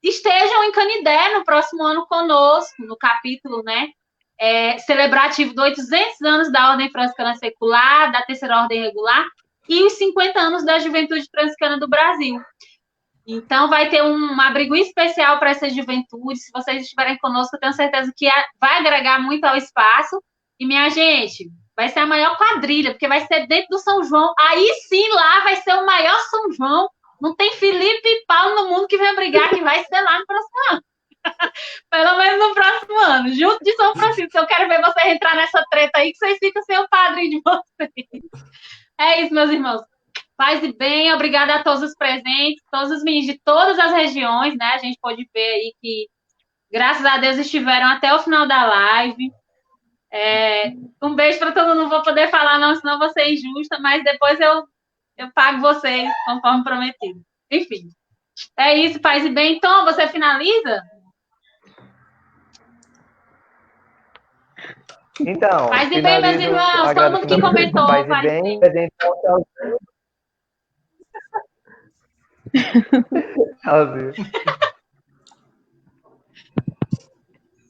Speaker 1: estejam em Canidé no próximo ano conosco, no capítulo, né? Celebrativo dos 800 anos da Ordem Franciscana Secular, da Terceira Ordem Regular e os 50 anos da Juventude Franciscana do Brasil. Então, vai ter um abrigo especial para essa juventude. Se vocês estiverem conosco, eu tenho certeza que vai agregar muito ao espaço. E, minha gente, vai ser a maior quadrilha, porque vai ser dentro do São João. Aí sim, lá vai ser o maior São João. Não tem Felipe e Paulo no mundo que vem brigar, que vai ser lá no próximo ano. Pelo menos no próximo ano, junto de São Francisco. Eu quero ver vocês entrar nessa treta aí, que vocês ficam sem o padrinho de vocês. É isso, meus irmãos. Paz e bem, obrigada a todos os presentes, todos os meninos de todas as regiões, né? A gente pode ver aí que, graças a Deus, estiveram até o final da live. Um beijo para todo mundo, não vou poder falar não, senão vou ser injusta, mas depois eu pago vocês, conforme prometido. Enfim, é isso, paz e bem. Tom, você finaliza?
Speaker 6: Então,
Speaker 1: paz e bem, meus irmãos, todo mundo que comentou,
Speaker 6: paz e bem. Tchauzinho.